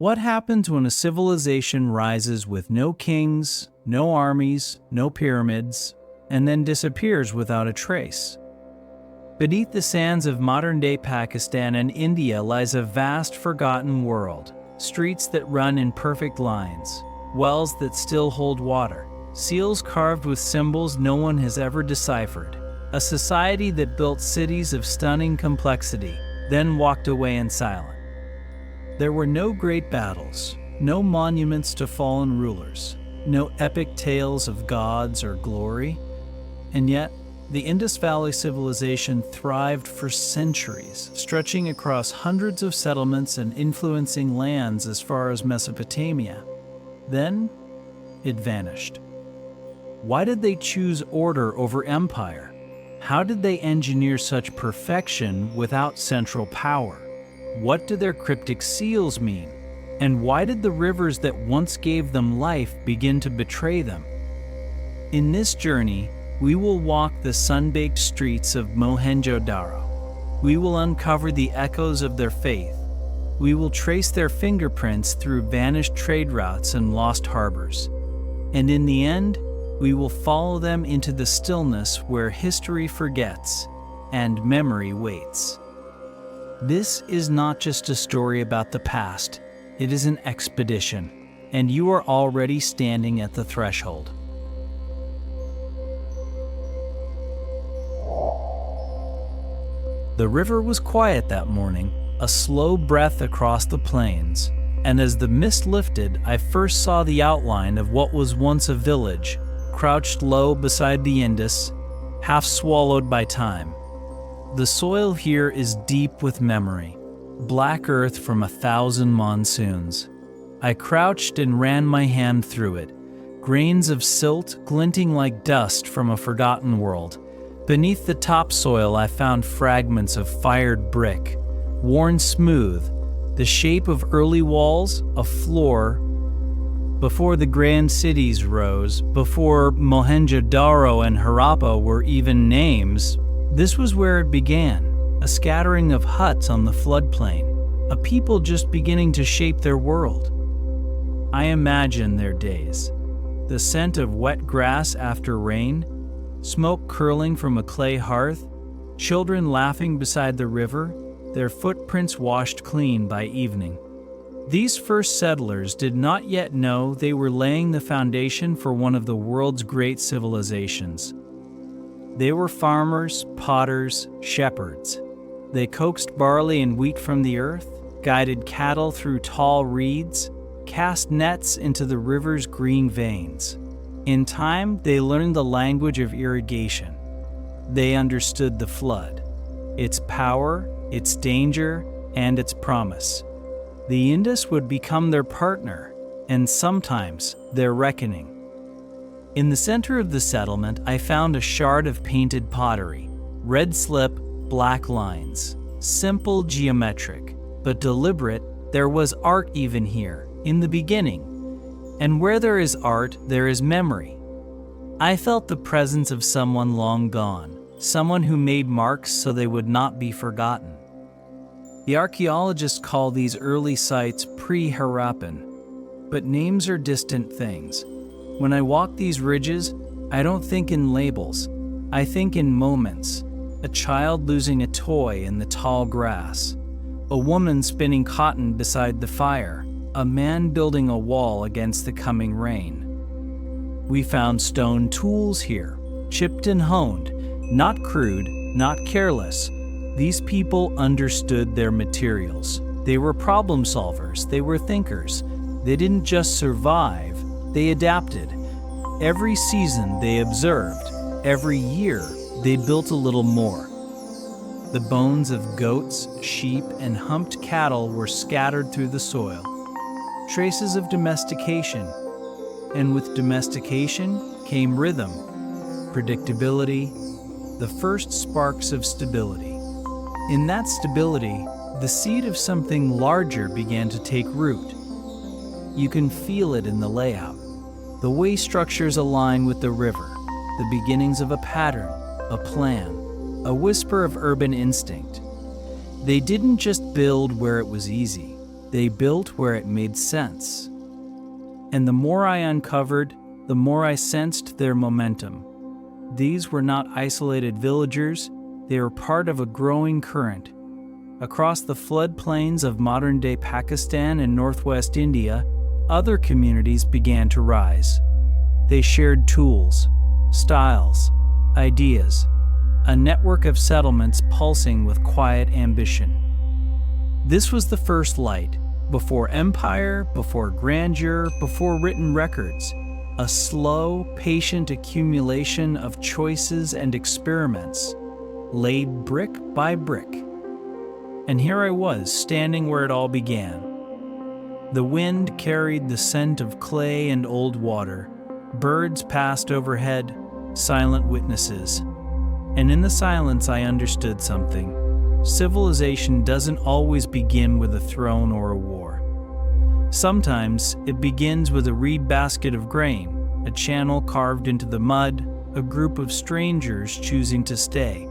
What happens when a civilization rises with no kings, no armies, no pyramids, and then disappears without a trace? Beneath the sands of modern-day Pakistan and India lies a vast forgotten world. Streets that run in perfect lines, wells that still hold water, seals carved with symbols no one has ever deciphered. A society that built cities of stunning complexity, then walked away in silence. There were no great battles, no monuments to fallen rulers, no epic tales of gods or glory, and yet the Indus Valley Civilization thrived for centuries, stretching across hundreds of settlements and influencing lands as far as Mesopotamia. Then, it vanished. Why did they choose order over empire? How did they engineer such perfection without central power? What do their cryptic seals mean? And why did the rivers that once gave them life begin to betray them? In this journey, we will walk the sun-baked streets of Mohenjo-daro. We will uncover the echoes of their faith. We will trace their fingerprints through vanished trade routes and lost harbors. And in the end, we will follow them into the stillness where history forgets and memory waits. This is not just a story about the past, it is an expedition, and you are already standing at the threshold. The river was quiet that morning, a slow breath across the plains, and as the mist lifted, I first saw the outline of what was once a village, crouched low beside the Indus, half swallowed by time. The soil here is deep with memory, black earth from 1,000 monsoons. I crouched and ran my hand through it, grains of silt glinting like dust from a forgotten world. Beneath the topsoil I found fragments of fired brick, worn smooth, the shape of early walls, a floor. Before the grand cities rose, before Mohenjo-daro and Harappa were even names, this was where it began, a scattering of huts on the floodplain, a people just beginning to shape their world. I imagine their days, the scent of wet grass after rain, smoke curling from a clay hearth, children laughing beside the river, their footprints washed clean by evening. These first settlers did not yet know they were laying the foundation for one of the world's great civilizations. They were farmers, potters, shepherds. They coaxed barley and wheat from the earth, guided cattle through tall reeds, cast nets into the river's green veins. In time, they learned the language of irrigation. They understood the flood, its power, its danger, and its promise. The Indus would become their partner, and sometimes their reckoning. In the center of the settlement, I found a shard of painted pottery, red slip, black lines, simple, geometric, but deliberate. There was art even here, in the beginning. And where there is art, there is memory. I felt the presence of someone long gone, someone who made marks so they would not be forgotten. The archaeologists call these early sites pre-Harappan, but names are distant things. When I walk these ridges, I don't think in labels. I think in moments. A child losing a toy in the tall grass. A woman spinning cotton beside the fire. A man building a wall against the coming rain. We found stone tools here, chipped and honed, not crude, not careless. These people understood their materials. They were problem solvers, they were thinkers. They didn't just survive, they adapted. Every season they observed, every year they built a little more. The bones of goats, sheep, and humped cattle were scattered through the soil. Traces of domestication. And with domestication came rhythm, predictability, the first sparks of stability. In that stability, the seed of something larger began to take root. You can feel it in the layout. The way structures align with the river, the beginnings of a pattern, a plan, a whisper of urban instinct. They didn't just build where it was easy. They built where it made sense. And the more I uncovered, the more I sensed their momentum. These were not isolated villagers, they were part of a growing current. Across the floodplains of modern-day Pakistan and northwest India, other communities began to rise. They shared tools, styles, ideas, a network of settlements pulsing with quiet ambition. This was the first light, before empire, before grandeur, before written records, a slow, patient accumulation of choices and experiments, laid brick by brick. And here I was, standing where it all began. The wind carried the scent of clay and old water. Birds passed overhead, silent witnesses. And in the silence I understood something. Civilization doesn't always begin with a throne or a war. Sometimes it begins with a reed basket of grain, a channel carved into the mud, a group of strangers choosing to stay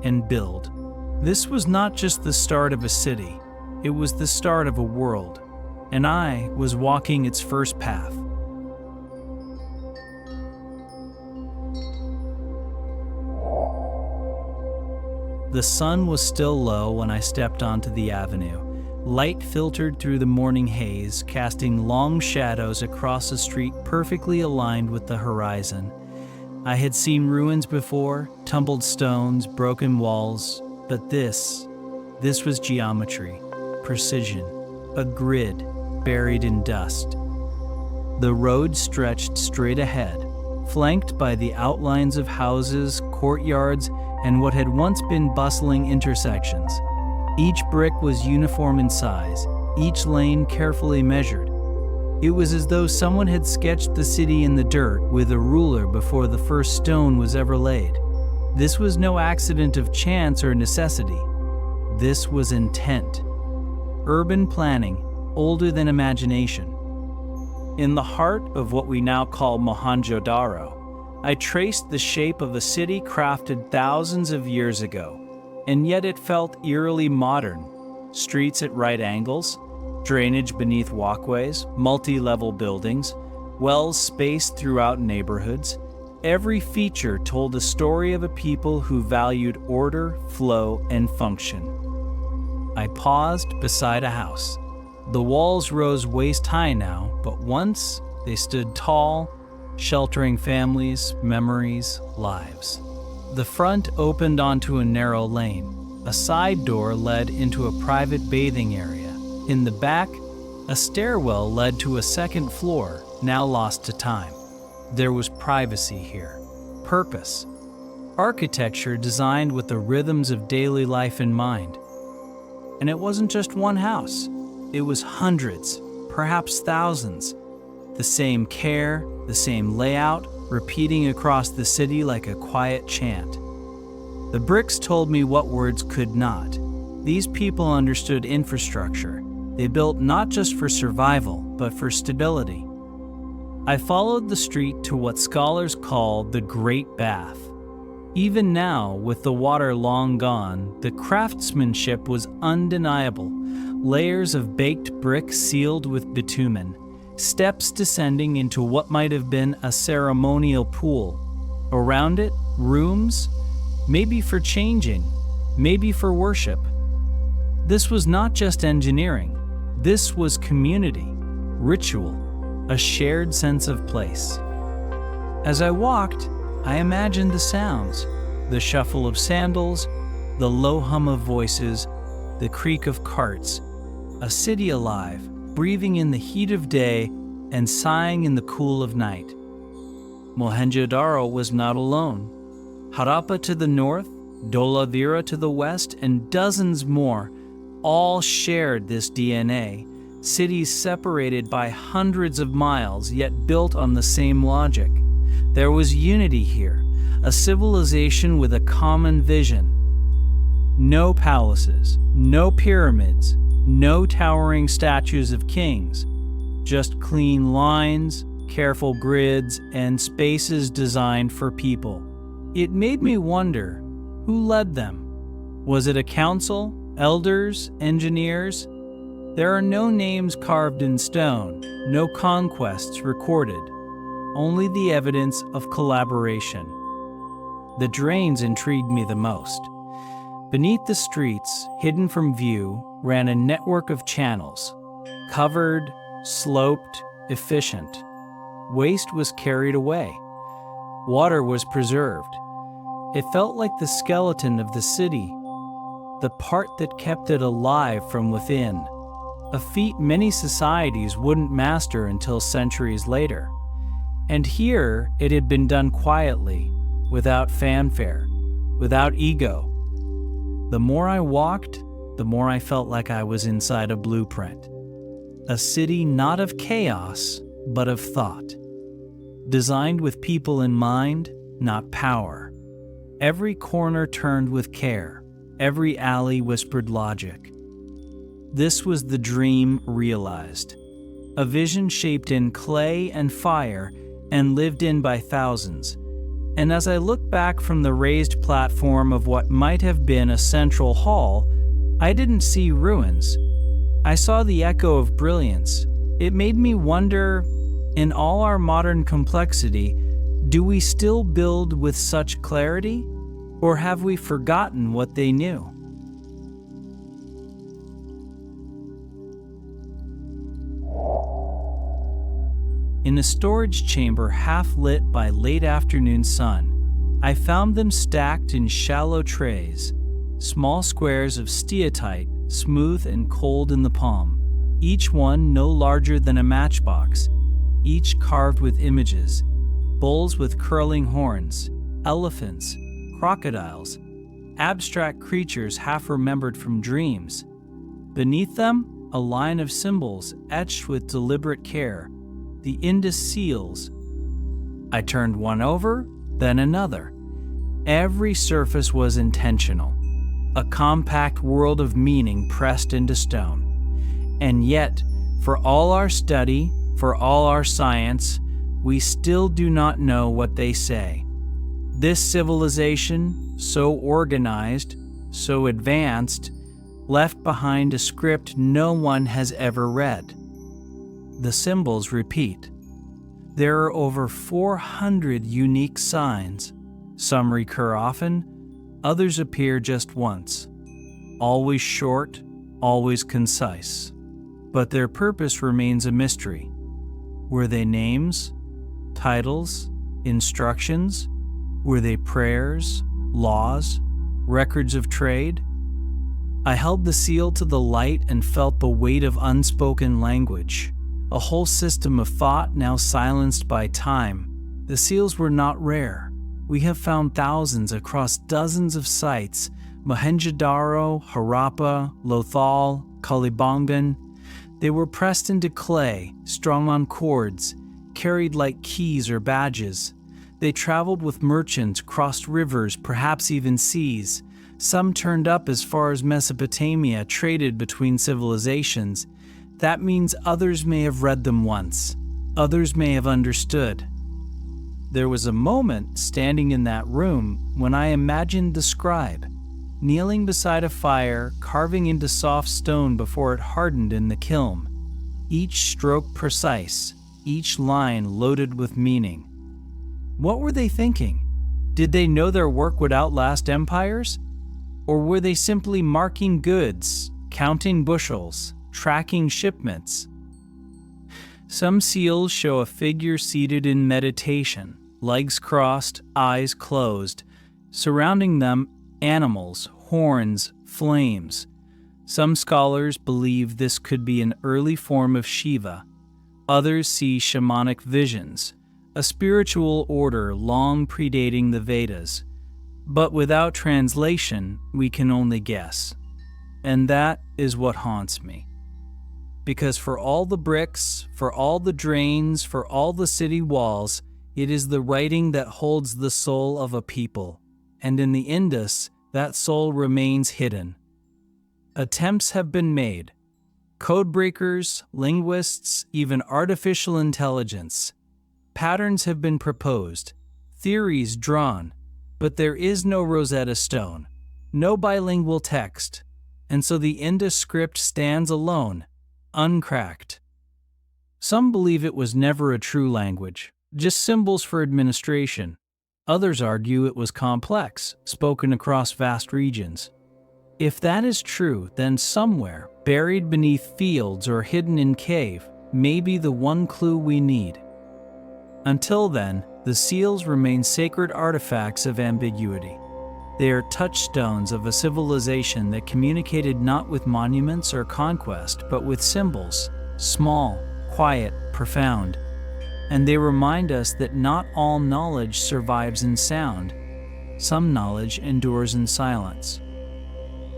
and build. This was not just the start of a city, it was the start of a world, and I was walking its first path. The sun was still low when I stepped onto the avenue. Light filtered through the morning haze, casting long shadows across a street perfectly aligned with the horizon. I had seen ruins before, tumbled stones, broken walls, but this was geometry, precision, a grid buried in dust. The road stretched straight ahead, flanked by the outlines of houses, courtyards, and what had once been bustling intersections. Each brick was uniform in size, each lane carefully measured. It was as though someone had sketched the city in the dirt with a ruler before the first stone was ever laid. This was no accident of chance or necessity. This was intent. Urban planning, older than imagination. In the heart of what we now call Mohenjo-daro, I traced the shape of a city crafted thousands of years ago, and yet it felt eerily modern. Streets at right angles, drainage beneath walkways, multi-level buildings, wells spaced throughout neighborhoods. Every feature told a story of a people who valued order, flow, and function. I paused beside a house. The walls rose waist-high now, but once they stood tall, sheltering families, memories, lives. The front opened onto a narrow lane. A side door led into a private bathing area. In the back, a stairwell led to a second floor, now lost to time. There was privacy here, purpose, architecture designed with the rhythms of daily life in mind. And it wasn't just one house. It was hundreds, perhaps thousands. The same care, the same layout, repeating across the city like a quiet chant. The bricks told me what words could not. These people understood infrastructure. They built not just for survival, but for stability. I followed the street to what scholars call the Great Bath. Even now, with the water long gone, the craftsmanship was undeniable. Layers of baked brick sealed with bitumen, steps descending into what might have been a ceremonial pool. Around it, rooms, maybe for changing, maybe for worship. This was not just engineering. This was community, ritual, a shared sense of place. As I walked, I imagined the sounds, the shuffle of sandals, the low hum of voices, the creak of carts, a city alive, breathing in the heat of day and sighing in the cool of night. Mohenjo-daro was not alone. Harappa to the north, Dholavira to the west, and dozens more all shared this DNA, cities separated by hundreds of miles yet built on the same logic. There was unity here, a civilization with a common vision. No palaces, no pyramids, no towering statues of kings, just clean lines, careful grids, and spaces designed for people. It made me wonder, who led them? Was it a council, elders, engineers? There are no names carved in stone, no conquests recorded, only the evidence of collaboration. The drains intrigued me the most. Beneath the streets, hidden from view, ran a network of channels. Covered, sloped, efficient. Waste was carried away. Water was preserved. It felt like the skeleton of the city, the part that kept it alive from within, a feat many societies wouldn't master until centuries later. And here it had been done quietly, without fanfare, without ego. The more I walked, the more I felt like I was inside a blueprint. A city not of chaos, but of thought. Designed with people in mind, not power. Every corner turned with care. Every alley whispered logic. This was the dream realized. A vision shaped in clay and fire and lived in by thousands. And as I look back from the raised platform of what might have been a central hall, I didn't see ruins. I saw the echo of brilliance. It made me wonder, in all our modern complexity, do we still build with such clarity? Or have we forgotten what they knew? In a storage chamber half lit by late afternoon sun, I found them stacked in shallow trays, small squares of steatite, smooth and cold in the palm, each one no larger than a matchbox, each carved with images, bulls with curling horns, elephants, crocodiles, abstract creatures half remembered from dreams. Beneath them, a line of symbols etched with deliberate care, the Indus seals. I turned one over, then another. Every surface was intentional, a compact world of meaning pressed into stone. And yet, for all our study, for all our science, we still do not know what they say. This civilization, so organized, so advanced, left behind a script no one has ever read. The symbols repeat. There are over 400 unique signs. Some recur often, others appear just once. Always short, always concise. But their purpose remains a mystery. Were they names, titles, instructions? Were they prayers, laws, records of trade? I held the seal to the light and felt the weight of unspoken language. A whole system of thought now silenced by time. The seals were not rare. We have found thousands across dozens of sites: Mohenjo-daro, Harappa, Lothal, Kalibangan. They were pressed into clay, strung on cords, carried like keys or badges. They traveled with merchants, crossed rivers, perhaps even seas. Some turned up as far as Mesopotamia, traded between civilizations. That means others may have read them once. Others may have understood. There was a moment standing in that room when I imagined the scribe, kneeling beside a fire, carving into soft stone before it hardened in the kiln. Each stroke precise, each line loaded with meaning. What were they thinking? Did they know their work would outlast empires? Or were they simply marking goods, counting bushels, tracking shipments? Some seals show a figure seated in meditation, legs crossed, eyes closed. Surrounding them, animals, horns, flames. Some scholars believe this could be an early form of Shiva. Others see shamanic visions, a spiritual order long predating the Vedas. But without translation, we can only guess. And that is what haunts me. Because for all the bricks, for all the drains, for all the city walls, it is the writing that holds the soul of a people. And in the Indus, that soul remains hidden. Attempts have been made. Codebreakers, linguists, even artificial intelligence. Patterns have been proposed, theories drawn, but there is no Rosetta Stone, no bilingual text, and so the Indus script stands alone, uncracked. Some believe it was never a true language, just symbols for administration. Others argue it was complex, spoken across vast regions. If that is true, then somewhere, buried beneath fields or hidden in cave, may be the one clue we need. Until then, the seals remain sacred artifacts of ambiguity. They are touchstones of a civilization that communicated not with monuments or conquest, but with symbols, small, quiet, profound. And they remind us that not all knowledge survives in sound. Some knowledge endures in silence.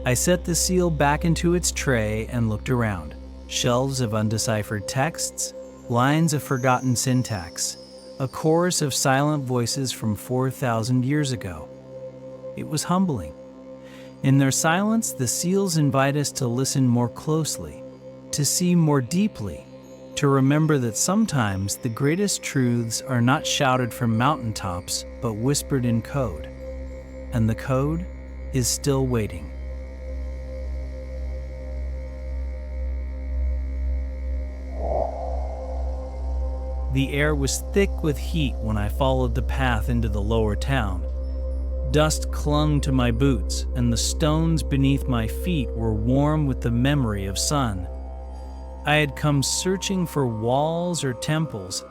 I set the seal back into its tray and looked around. Shelves of undeciphered texts, lines of forgotten syntax, a chorus of silent voices from 4,000 years ago. It was humbling. In their silence, the seals invite us to listen more closely, to see more deeply, to remember that sometimes the greatest truths are not shouted from mountaintops, but whispered in code. And the code is still waiting. The air was thick with heat when I followed the path into the lower town. Dust clung to my boots, and the stones beneath my feet were warm with the memory of sun. I had come searching for walls or temples,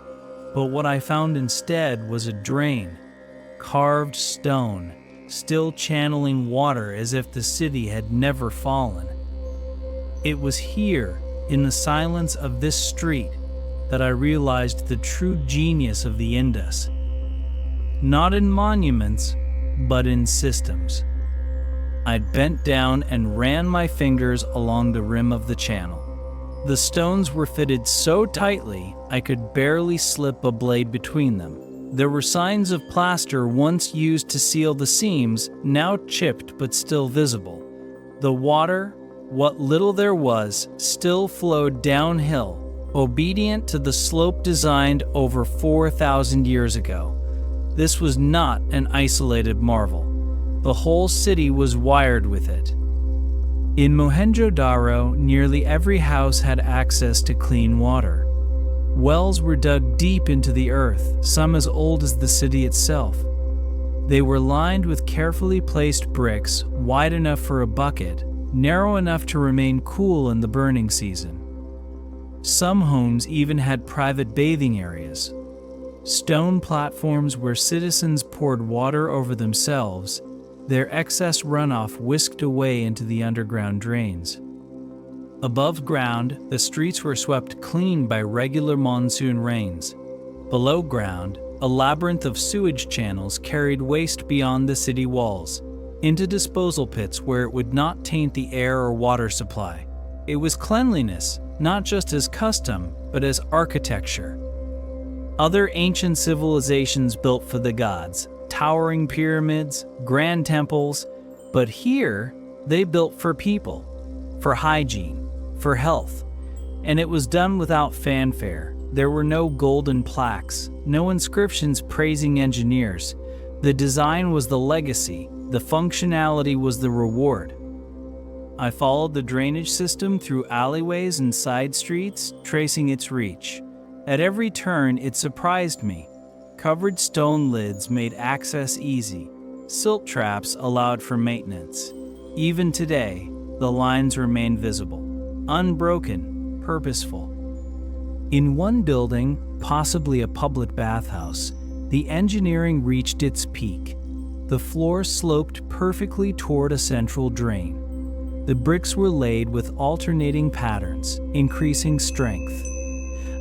but what I found instead was a drain, carved stone, still channeling water as if the city had never fallen. It was here, in the silence of this street, that I realized the true genius of the Indus. Not in monuments, but in systems. I'd bent down and ran my fingers along the rim of the channel. The stones were fitted so tightly I could barely slip a blade between them. There were signs of plaster once used to seal the seams, now chipped but still visible. The water, what little there was, still flowed downhill, obedient to the slope designed over 4,000 years ago. This was not an isolated marvel. The whole city was wired with it. In Mohenjo-daro, nearly every house had access to clean water. Wells were dug deep into the earth, some as old as the city itself. They were lined with carefully placed bricks, wide enough for a bucket, narrow enough to remain cool in the burning season. Some homes even had private bathing areas. Stone platforms where citizens poured water over themselves, their excess runoff whisked away into the underground drains. Above ground, the streets were swept clean by regular monsoon rains. Below ground, a labyrinth of sewage channels carried waste beyond the city walls, into disposal pits where it would not taint the air or water supply. It was cleanliness, not just as custom, but as architecture. Other ancient civilizations built for the gods, towering pyramids, grand temples, but here they built for people, for hygiene, for health, and it was done without fanfare. There were no golden plaques, no inscriptions praising engineers. The design was the legacy, the functionality was the reward. I followed the drainage system through alleyways and side streets, tracing its reach. At every turn, it surprised me. Covered stone lids made access easy. Silt traps allowed for maintenance. Even today, the lines remain visible, unbroken, purposeful. In one building, possibly a public bathhouse, the engineering reached its peak. The floor sloped perfectly toward a central drain. The bricks were laid with alternating patterns, increasing strength.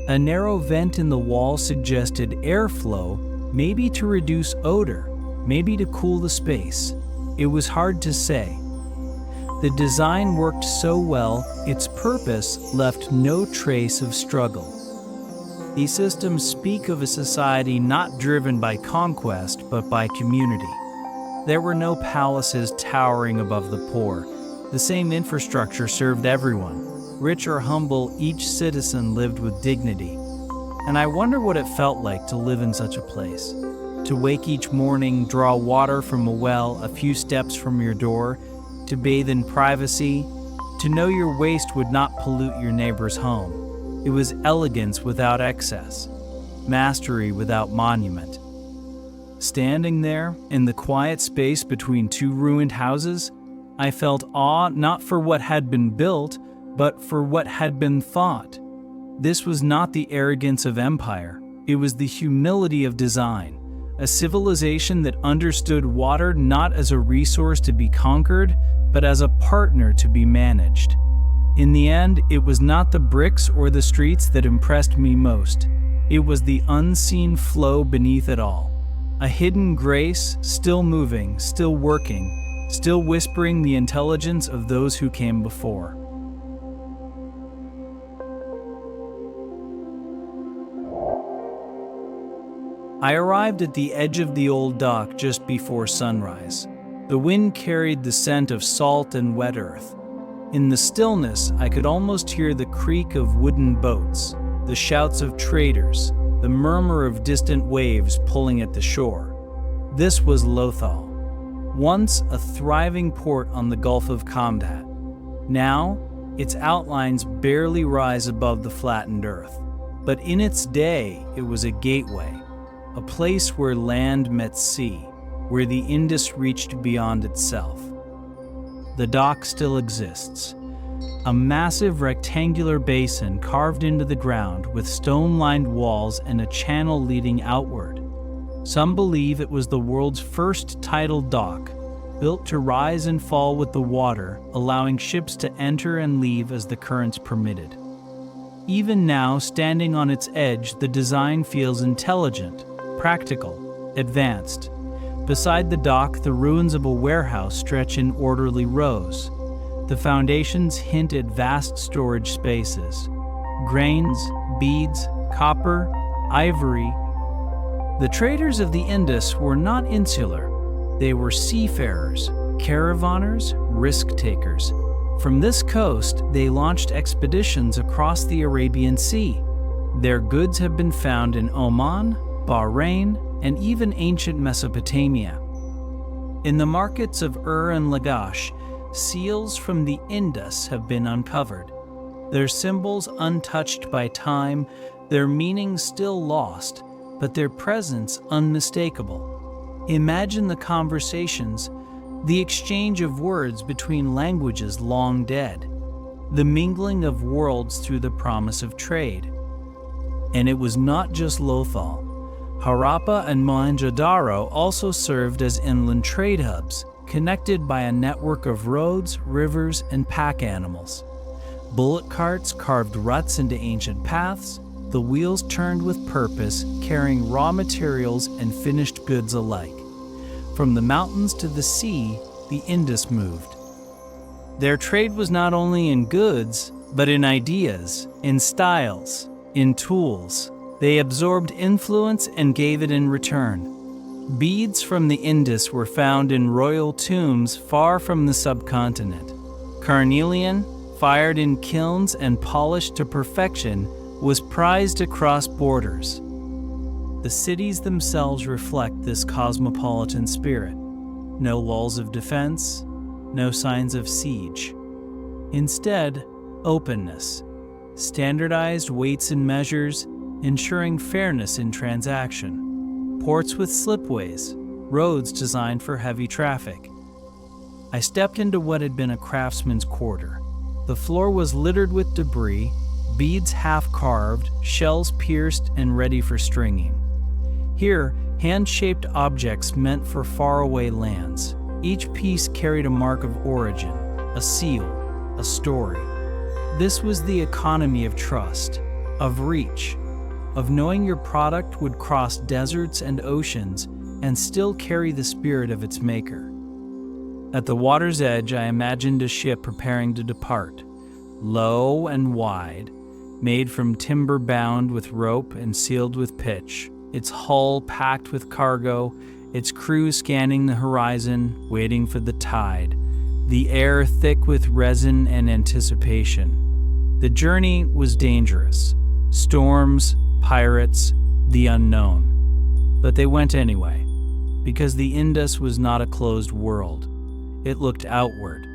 A narrow vent in the wall suggested airflow, maybe to reduce odor, maybe to cool the space. It was hard to say. The design worked so well, its purpose left no trace of struggle. These systems speak of a society not driven by conquest, but by community. There were no palaces towering above the poor. The same infrastructure served everyone. Rich or humble, each citizen lived with dignity. And I wonder what it felt like to live in such a place. To wake each morning, draw water from a well a few steps from your door, to bathe in privacy, To know your waste would not pollute your neighbor's home. It was elegance without excess, mastery without monument. Standing there, in the quiet space between two ruined houses, I felt awe not for what had been built, but for what had been thought. This was not the arrogance of empire, it was the humility of design, a civilization that understood water not as a resource to be conquered, but as a partner to be managed. In the end, it was not the bricks or the streets that impressed me most. It was the unseen flow beneath it all. A hidden grace, still moving, still working, still whispering the intelligence of those who came before. I arrived at the edge of the old dock just before sunrise. The wind carried the scent of salt and wet earth. In the stillness, I could almost hear the creak of wooden boats, the shouts of traders, the murmur of distant waves pulling at the shore. This was Lothal, once a thriving port on the Gulf of Combat. Now, its outlines barely rise above the flattened earth. But in its day, it was a gateway, a place where land met sea, where the Indus reached beyond itself. The dock still exists, a massive rectangular basin carved into the ground with stone-lined walls and a channel leading outward. Some believe it was the world's first tidal dock, built to rise and fall with the water, allowing ships to enter and leave as the currents permitted. Even now, standing on its edge, the design feels intelligent, practical, advanced. Beside the dock, the ruins of a warehouse stretch in orderly rows. The foundations hint at vast storage spaces. Grains, beads, copper, ivory. The traders of the Indus were not insular. They were seafarers, caravanners, risk-takers. From this coast, they launched expeditions across the Arabian Sea. Their goods have been found in Oman, Bahrain, and even ancient Mesopotamia. In the markets of and Lagash, seals from the Indus have been uncovered. Their symbols untouched by time, their meaning still lost, but their presence unmistakable. Imagine the conversations, the exchange of words between languages long dead, the mingling of worlds through the promise of trade. And it was not just Lothal. Harappa and Mohenjo-daro also served as inland trade hubs, connected by a network of roads, rivers, and pack animals. Bullock carts carved ruts into ancient paths, the wheels turned with purpose, carrying raw materials and finished goods alike. From the mountains to the sea, the Indus moved. Their trade was not only in goods, but in ideas, in styles, in tools. They absorbed influence and gave it in return. Beads from the Indus were found in royal tombs far from the subcontinent. Carnelian, fired in kilns and polished to perfection, was prized across borders. The cities themselves reflect this cosmopolitan spirit. No walls of defense, no signs of siege. Instead, openness, standardized weights and measures, ensuring fairness in transaction. Ports with slipways, roads designed for heavy traffic. I stepped into what had been a craftsman's quarter. The floor was littered with debris, beads half-carved, shells pierced and ready for stringing. Here, hand-shaped objects meant for faraway lands. Each piece carried a mark of origin, a seal, a story. This was the economy of trust, of reach, of knowing your product would cross deserts and oceans and still carry the spirit of its maker. At the water's edge, I imagined a ship preparing to depart, low and wide, made from timber bound with rope and sealed with pitch, its hull packed with cargo, its crew scanning the horizon, waiting for the tide, the air thick with resin and anticipation. The journey was dangerous. Storms, pirates, the unknown. But they went anyway, because the Indus was not a closed world. It looked outward.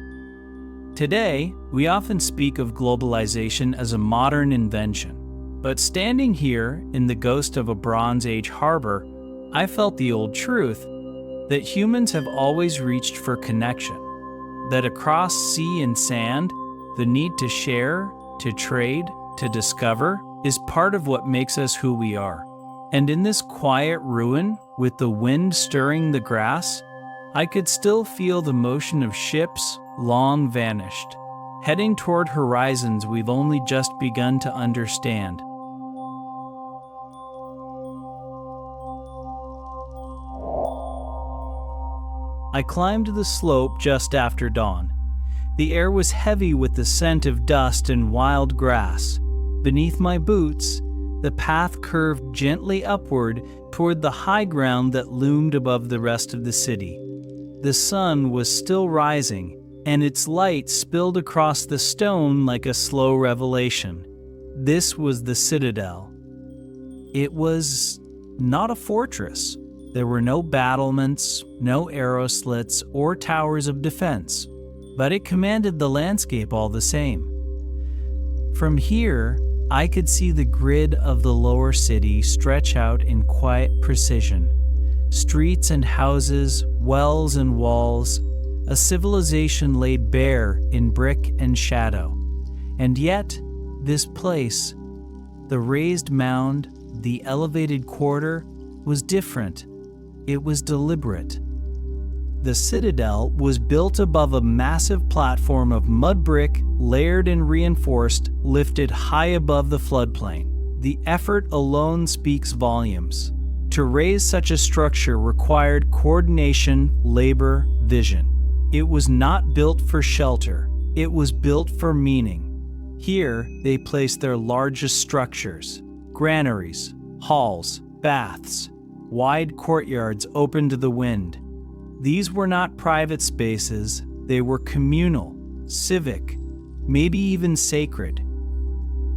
Today, we often speak of globalization as a modern invention. But standing here in the ghost of a Bronze Age harbor, I felt the old truth that humans have always reached for connection. That across sea and sand, the need to share, to trade, to discover is part of what makes us who we are. And in this quiet ruin, with the wind stirring the grass, I could still feel the motion of ships long vanished, heading toward horizons we've only just begun to understand. I climbed the slope just after dawn. The air was heavy with the scent of dust and wild grass. Beneath my boots, the path curved gently upward toward the high ground that loomed above the rest of the city. The sun was still rising, and its light spilled across the stone like a slow revelation. This was the Citadel. It was not a fortress. There were no battlements, no arrow slits, or towers of defense, but it commanded the landscape all the same. From here, I could see the grid of the lower city stretch out in quiet precision. Streets and houses, wells and walls, a civilization laid bare in brick and shadow. And yet, this place, the raised mound, the elevated quarter, was different. It was deliberate. The Citadel was built above a massive platform of mud brick, layered and reinforced, lifted high above the floodplain. The effort alone speaks volumes. To raise such a structure required coordination, labor, vision. It was not built for shelter. It was built for meaning. Here, they placed their largest structures: granaries, halls, baths, wide courtyards open to the wind. These were not private spaces, they were communal, civic, maybe even sacred.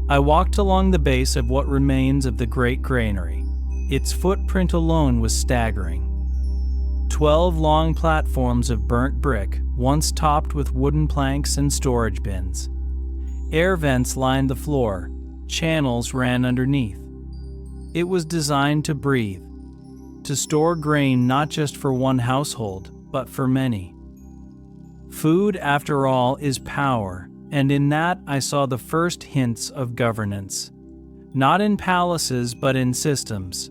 I walked along the base of what remains of the great granary. Its footprint alone was staggering. 12 long platforms of burnt brick, once topped with wooden planks and storage bins. Air vents lined the floor, channels ran underneath. It was designed to breathe, to store grain not just for one household, but for many. Food, after all, is power, and in that I saw the first hints of governance. Not in palaces, but in systems.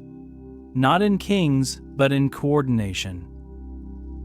Not in kings, but in coordination.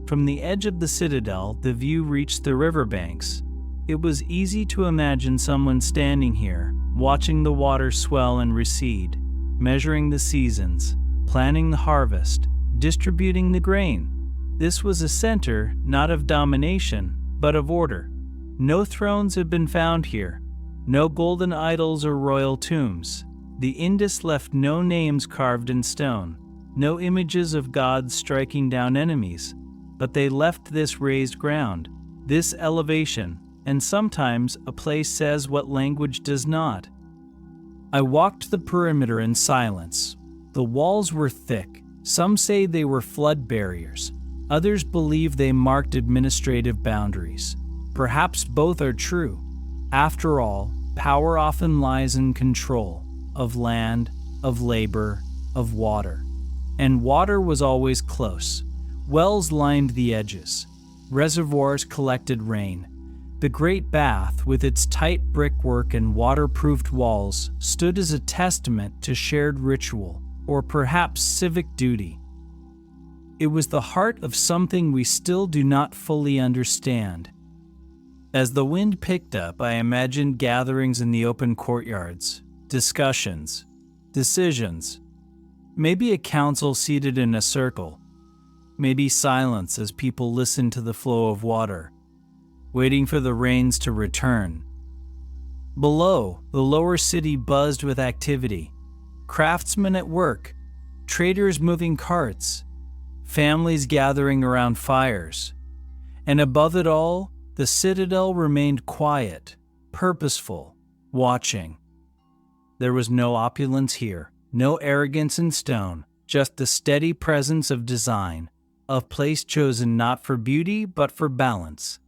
From the edge of the Citadel, the view reached the riverbanks. It was easy to imagine someone standing here, watching the water swell and recede, measuring the seasons, planning the harvest, distributing the grain. This was a center not of domination, but of order. No thrones had been found here, no golden idols or royal tombs. The Indus left no names carved in stone, no images of gods striking down enemies, but they left this raised ground, this elevation, and sometimes a place says what language does not. I walked the perimeter in silence. The walls were thick. Some say they were flood barriers. Others believe they marked administrative boundaries. Perhaps both are true. After all, power often lies in control of land, of labor, of water. And water was always close. Wells lined the edges. Reservoirs collected rain. The great bath, with its tight brickwork and waterproofed walls, stood as a testament to shared ritual, or perhaps civic duty. It was the heart of something we still do not fully understand. As the wind picked up, I imagined gatherings in the open courtyards, discussions, decisions. Maybe a council seated in a circle. Maybe silence as people listened to the flow of water, waiting for the rains to return. Below, the lower city buzzed with activity. Craftsmen at work, traders moving carts, families gathering around fires. And above it all, the Citadel remained quiet, purposeful, watching. There was no opulence here, no arrogance in stone, just the steady presence of design, a place chosen not for beauty but for balance.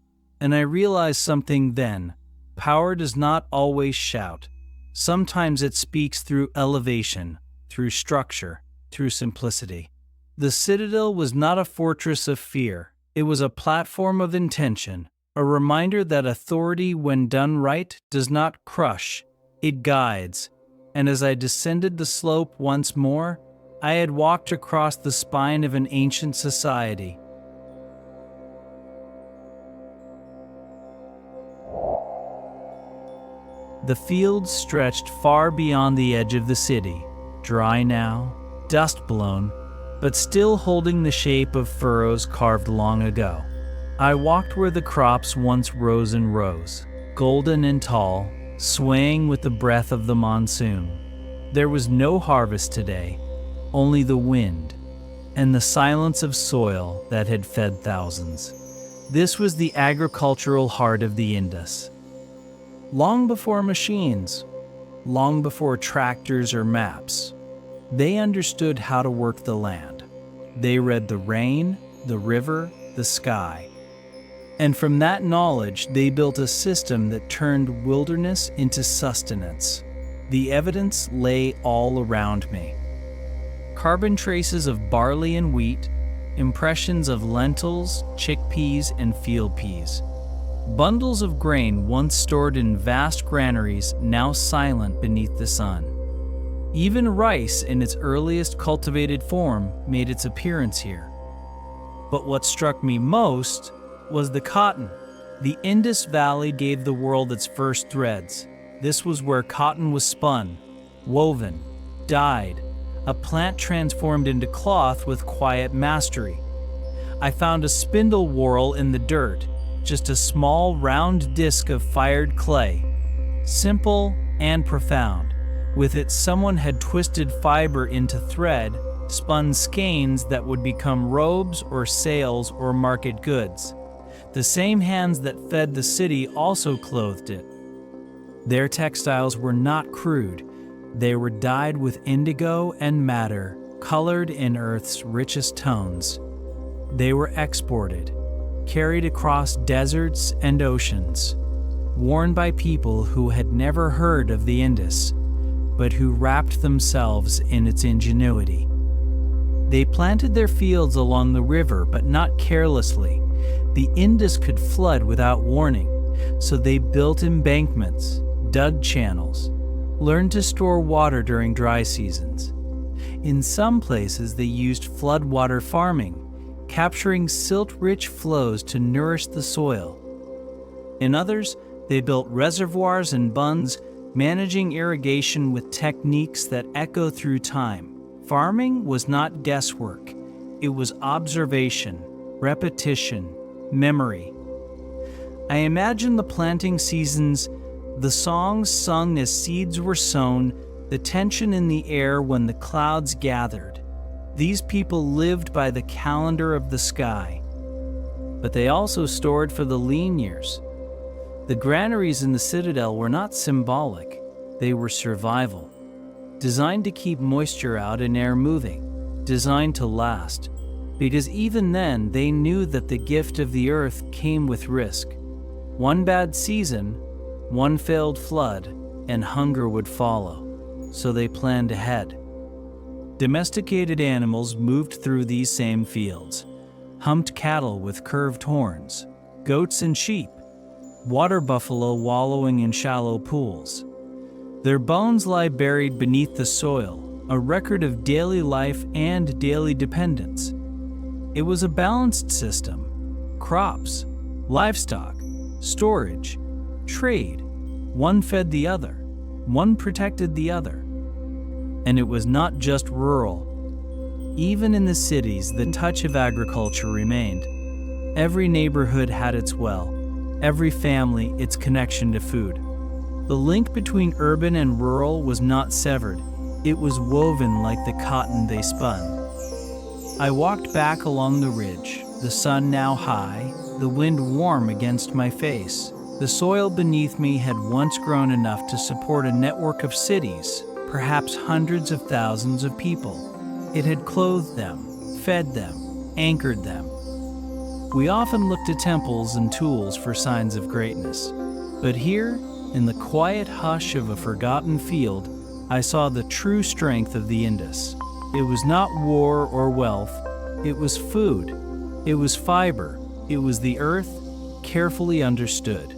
And I realized something then. Power does not always shout. Sometimes it speaks through elevation, through structure, through simplicity. The Citadel was not a fortress of fear. It was a platform of intention, a reminder that authority, when done right, does not crush, it guides. And as I descended the slope once more, I had walked across the spine of an ancient society. The fields stretched far beyond the edge of the city, dry now, dust-blown, but still holding the shape of furrows carved long ago. I walked where the crops once rose in rows, golden and tall, swaying with the breath of the monsoon. There was no harvest today, only the wind, and the silence of soil that had fed thousands. This was the agricultural heart of the Indus. Long before machines, long before tractors or maps, they understood how to work the land. They read the rain, the river, the sky. And from that knowledge, they built a system that turned wilderness into sustenance. The evidence lay all around me. Carbon traces of barley and wheat, impressions of lentils, chickpeas, and field peas. Bundles of grain once stored in vast granaries, now silent beneath the sun. Even rice in its earliest cultivated form made its appearance here. But what struck me most was the cotton. The Indus Valley gave the world its first threads. This was where cotton was spun, woven, dyed, a plant transformed into cloth with quiet mastery. I found a spindle whorl in the dirt, just a small round disc of fired clay, simple and profound. With it, someone had twisted fiber into thread, spun skeins that would become robes or sails or market goods. The same hands that fed the city also clothed it. Their textiles were not crude. They were dyed with indigo and madder, colored in Earth's richest tones. They were exported, carried across deserts and oceans, worn by people who had never heard of the Indus, but who wrapped themselves in its ingenuity. They planted their fields along the river, but not carelessly. The Indus could flood without warning, so they built embankments, dug channels, learned to store water during dry seasons. In some places, they used floodwater farming, capturing silt-rich flows to nourish the soil. In others, they built reservoirs and bunds, managing irrigation with techniques that echo through time. Farming was not guesswork. It was observation, repetition, memory. I imagine the planting seasons, the songs sung as seeds were sown, the tension in the air when the clouds gathered. These people lived by the calendar of the sky, but they also stored for the lean years. The granaries in the Citadel were not symbolic, they were survival, designed to keep moisture out and air moving, designed to last, because even then they knew that the gift of the earth came with risk. One bad season, one failed flood, and hunger would follow, so they planned ahead. Domesticated animals moved through these same fields, humped cattle with curved horns, goats and sheep, water buffalo wallowing in shallow pools. Their bones lie buried beneath the soil, a record of daily life and daily dependence. It was a balanced system: crops, livestock, storage, trade. One fed the other, one protected the other. And it was not just rural. Even in the cities, the touch of agriculture remained. Every neighborhood had its well, every family its connection to food. The link between urban and rural was not severed. It was woven like the cotton they spun. I walked back along the ridge, the sun now high, the wind warm against my face. The soil beneath me had once grown enough to support a network of cities, perhaps hundreds of thousands of people. It had clothed them, fed them, anchored them. We often look to temples and tools for signs of greatness. But here, in the quiet hush of a forgotten field, I saw the true strength of the Indus. It was not war or wealth, it was food, it was fiber, it was the earth, carefully understood.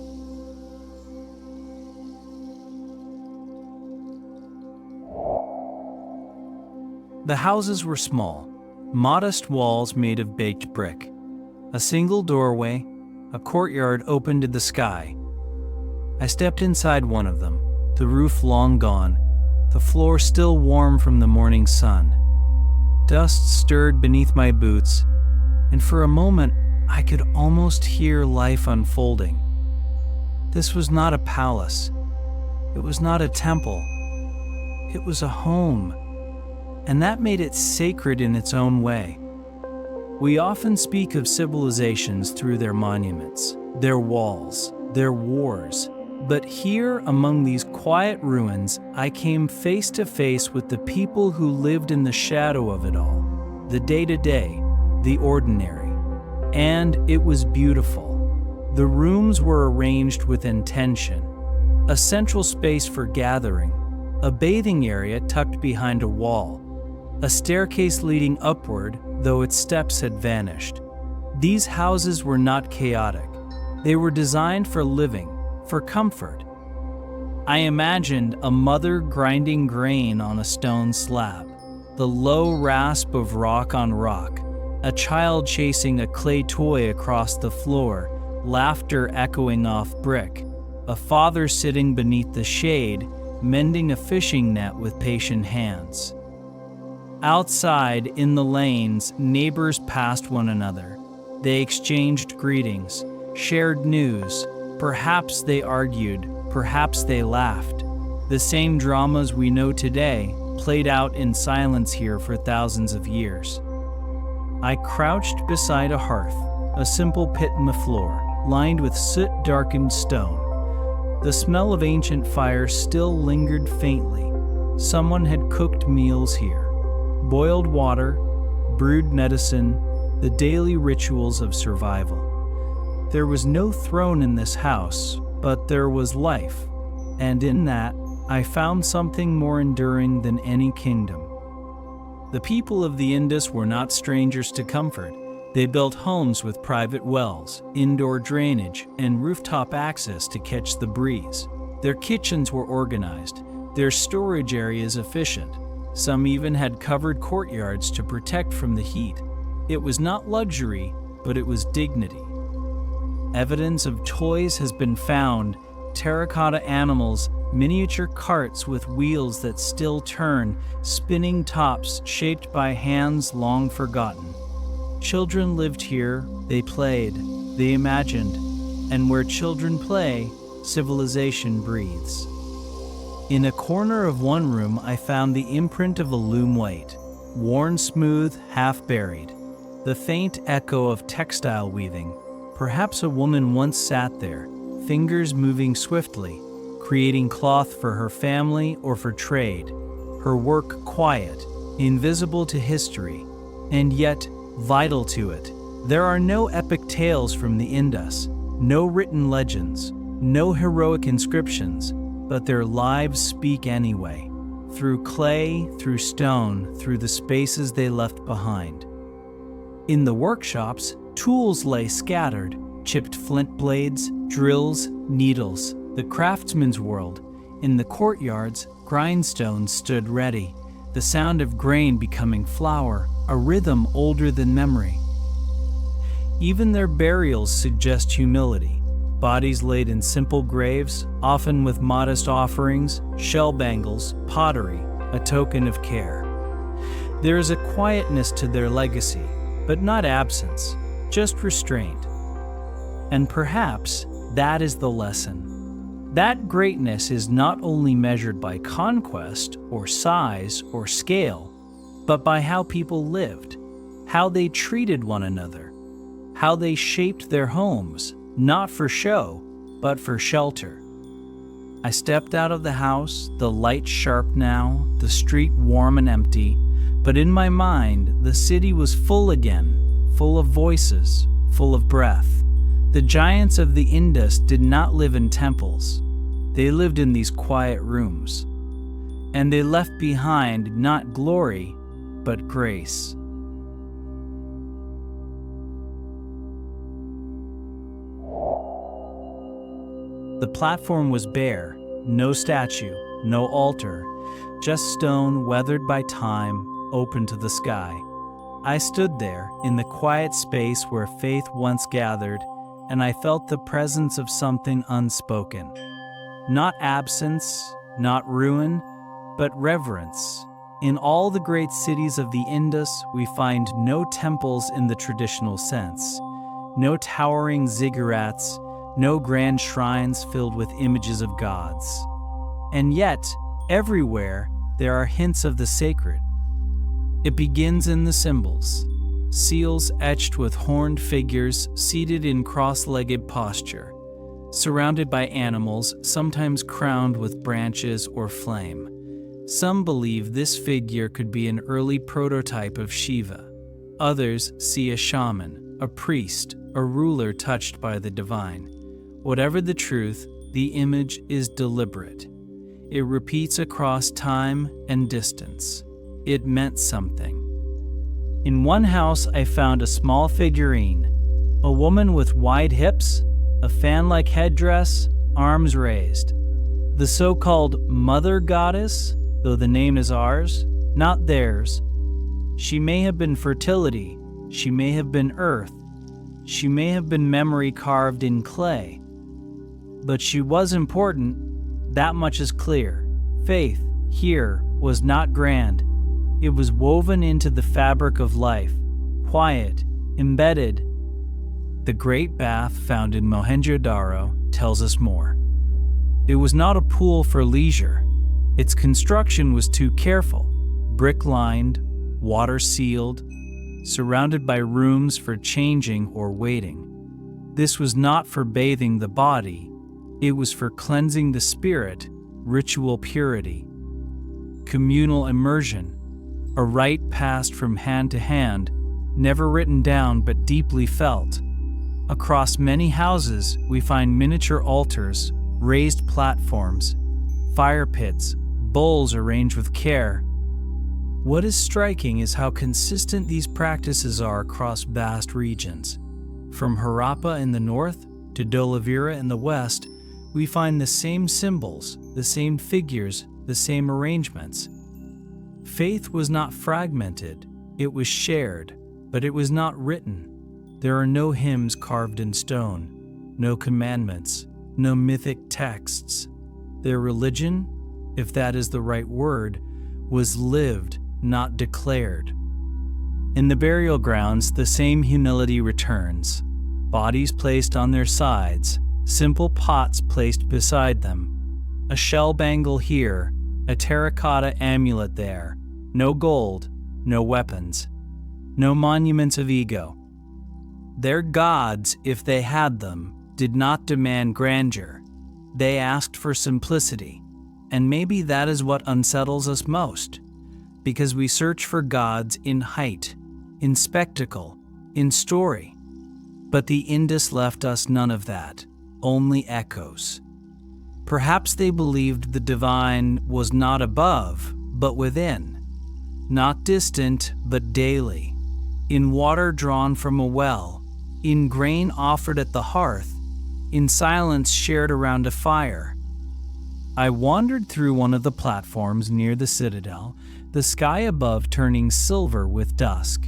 The houses were small, modest walls made of baked brick. A single doorway, a courtyard open to the sky. I stepped inside one of them, the roof long gone, the floor still warm from the morning sun. Dust stirred beneath my boots, and for a moment I could almost hear life unfolding. This was not a palace. It was not a temple. It was a home, and that made it sacred in its own way. We often speak of civilizations through their monuments, their walls, their wars. But here, among these quiet ruins, I came face to face with the people who lived in the shadow of it all, the day-to-day, the ordinary. And it was beautiful. The rooms were arranged with intention. A central space for gathering, a bathing area tucked behind a wall, a staircase leading upward, though its steps had vanished. These houses were not chaotic. They were designed for living, for comfort. I imagined a mother grinding grain on a stone slab, the low rasp of rock on rock, a child chasing a clay toy across the floor, laughter echoing off brick, a father sitting beneath the shade, mending a fishing net with patient hands. Outside, in the lanes, neighbors passed one another. They exchanged greetings, shared news. Perhaps they argued, perhaps they laughed. The same dramas we know today played out in silence here for thousands of years. I crouched beside a hearth, a simple pit in the floor, lined with soot-darkened stone. The smell of ancient fire still lingered faintly. Someone had cooked meals here. Boiled water, brewed medicine, the daily rituals of survival. There was no throne in this house, but there was life, and in that, I found something more enduring than any kingdom. The people of the Indus were not strangers to comfort. They built homes with private wells, indoor drainage, and rooftop access to catch the breeze. Their kitchens were organized, their storage areas efficient. Some even had covered courtyards to protect from the heat. It was not luxury, but it was dignity. Evidence of toys has been found, terracotta animals, miniature carts with wheels that still turn, spinning tops shaped by hands long forgotten. Children lived here, they played, they imagined, and where children play, civilization breathes. In a corner of one room, I found the imprint of a loom weight, worn smooth, half buried, the faint echo of textile weaving. Perhaps a woman once sat there, fingers moving swiftly, creating cloth for her family or for trade, her work quiet, invisible to history, and yet vital to it. There are no epic tales from the Indus, no written legends, no heroic inscriptions, but their lives speak anyway, through clay, through stone, through the spaces they left behind. In the workshops, tools lay scattered, chipped flint blades, drills, needles, the craftsman's world. In the courtyards, grindstones stood ready, the sound of grain becoming flour, a rhythm older than memory. Even their burials suggest humility. Bodies laid in simple graves, often with modest offerings, shell bangles, pottery, a token of care. There is a quietness to their legacy, but not absence, just restraint. And perhaps that is the lesson. That greatness is not only measured by conquest or size or scale, but by how people lived, how they treated one another, how they shaped their homes, not for show, but for shelter. I stepped out of the house, the light sharp now, the street warm and empty, but in my mind, the city was full again, full of voices, full of breath. The giants of the Indus did not live in temples. They lived in these quiet rooms. And they left behind not glory, but grace. The platform was bare, no statue, no altar, just stone weathered by time, open to the sky. I stood there in the quiet space where faith once gathered, and I felt the presence of something unspoken. Not absence, not ruin, but reverence. In all the great cities of the Indus, we find no temples in the traditional sense, no towering ziggurats, no grand shrines filled with images of gods. And yet, everywhere, there are hints of the sacred. It begins in the symbols, seals etched with horned figures seated in cross-legged posture, surrounded by animals, sometimes crowned with branches or flame. Some believe this figure could be an early prototype of Shiva. Others see a shaman, a priest, a ruler touched by the divine. Whatever the truth, the image is deliberate. It repeats across time and distance. It meant something. In one house, I found a small figurine, a woman with wide hips, a fan-like headdress, arms raised. The so-called mother goddess, though the name is ours, not theirs. She may have been fertility, she may have been earth, she may have been memory carved in clay. But she was important, that much is clear. Faith, here, was not grand. It was woven into the fabric of life, quiet, embedded. The Great Bath found in Mohenjo-daro tells us more. It was not a pool for leisure. Its construction was too careful, brick-lined, water-sealed, surrounded by rooms for changing or waiting. This was not for bathing the body. It was for cleansing the spirit, ritual purity, communal immersion, a rite passed from hand to hand, never written down but deeply felt. Across many houses, we find miniature altars, raised platforms, fire pits, bowls arranged with care. What is striking is how consistent these practices are across vast regions. From Harappa in the north to Dolavira in the west, we find the same symbols, the same figures, the same arrangements. Faith was not fragmented, it was shared, but it was not written. There are no hymns carved in stone, no commandments, no mythic texts. Their religion, if that is the right word, was lived, not declared. In the burial grounds, the same humility returns. Bodies placed on their sides, simple pots placed beside them, a shell bangle here, a terracotta amulet there, no gold, no weapons, no monuments of ego. Their gods, if they had them, did not demand grandeur. They asked for simplicity, and maybe that is what unsettles us most, because we search for gods in height, in spectacle, in story. But the Indus left us none of that. Only echoes. Perhaps they believed the divine was not above, but within, not distant, but daily, in water drawn from a well, in grain offered at the hearth, in silence shared around a fire. I wandered through one of the platforms near the Citadel, the sky above turning silver with dusk.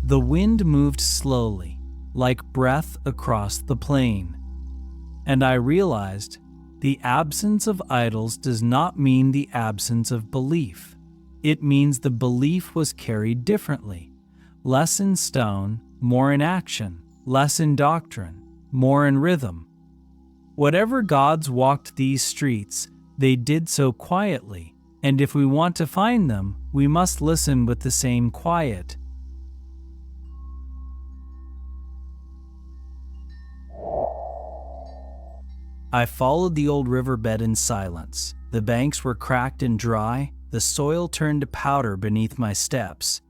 The wind moved slowly, like breath across the plain. And I realized the absence of idols does not mean the absence of belief. It means the belief was carried differently, less in stone, more in action, less in doctrine, more in rhythm. Whatever gods walked these streets, they did so quietly, and if we want to find them, we must listen with the same quiet. I followed the old riverbed in silence. The banks were cracked and dry, the soil turned to powder beneath my steps.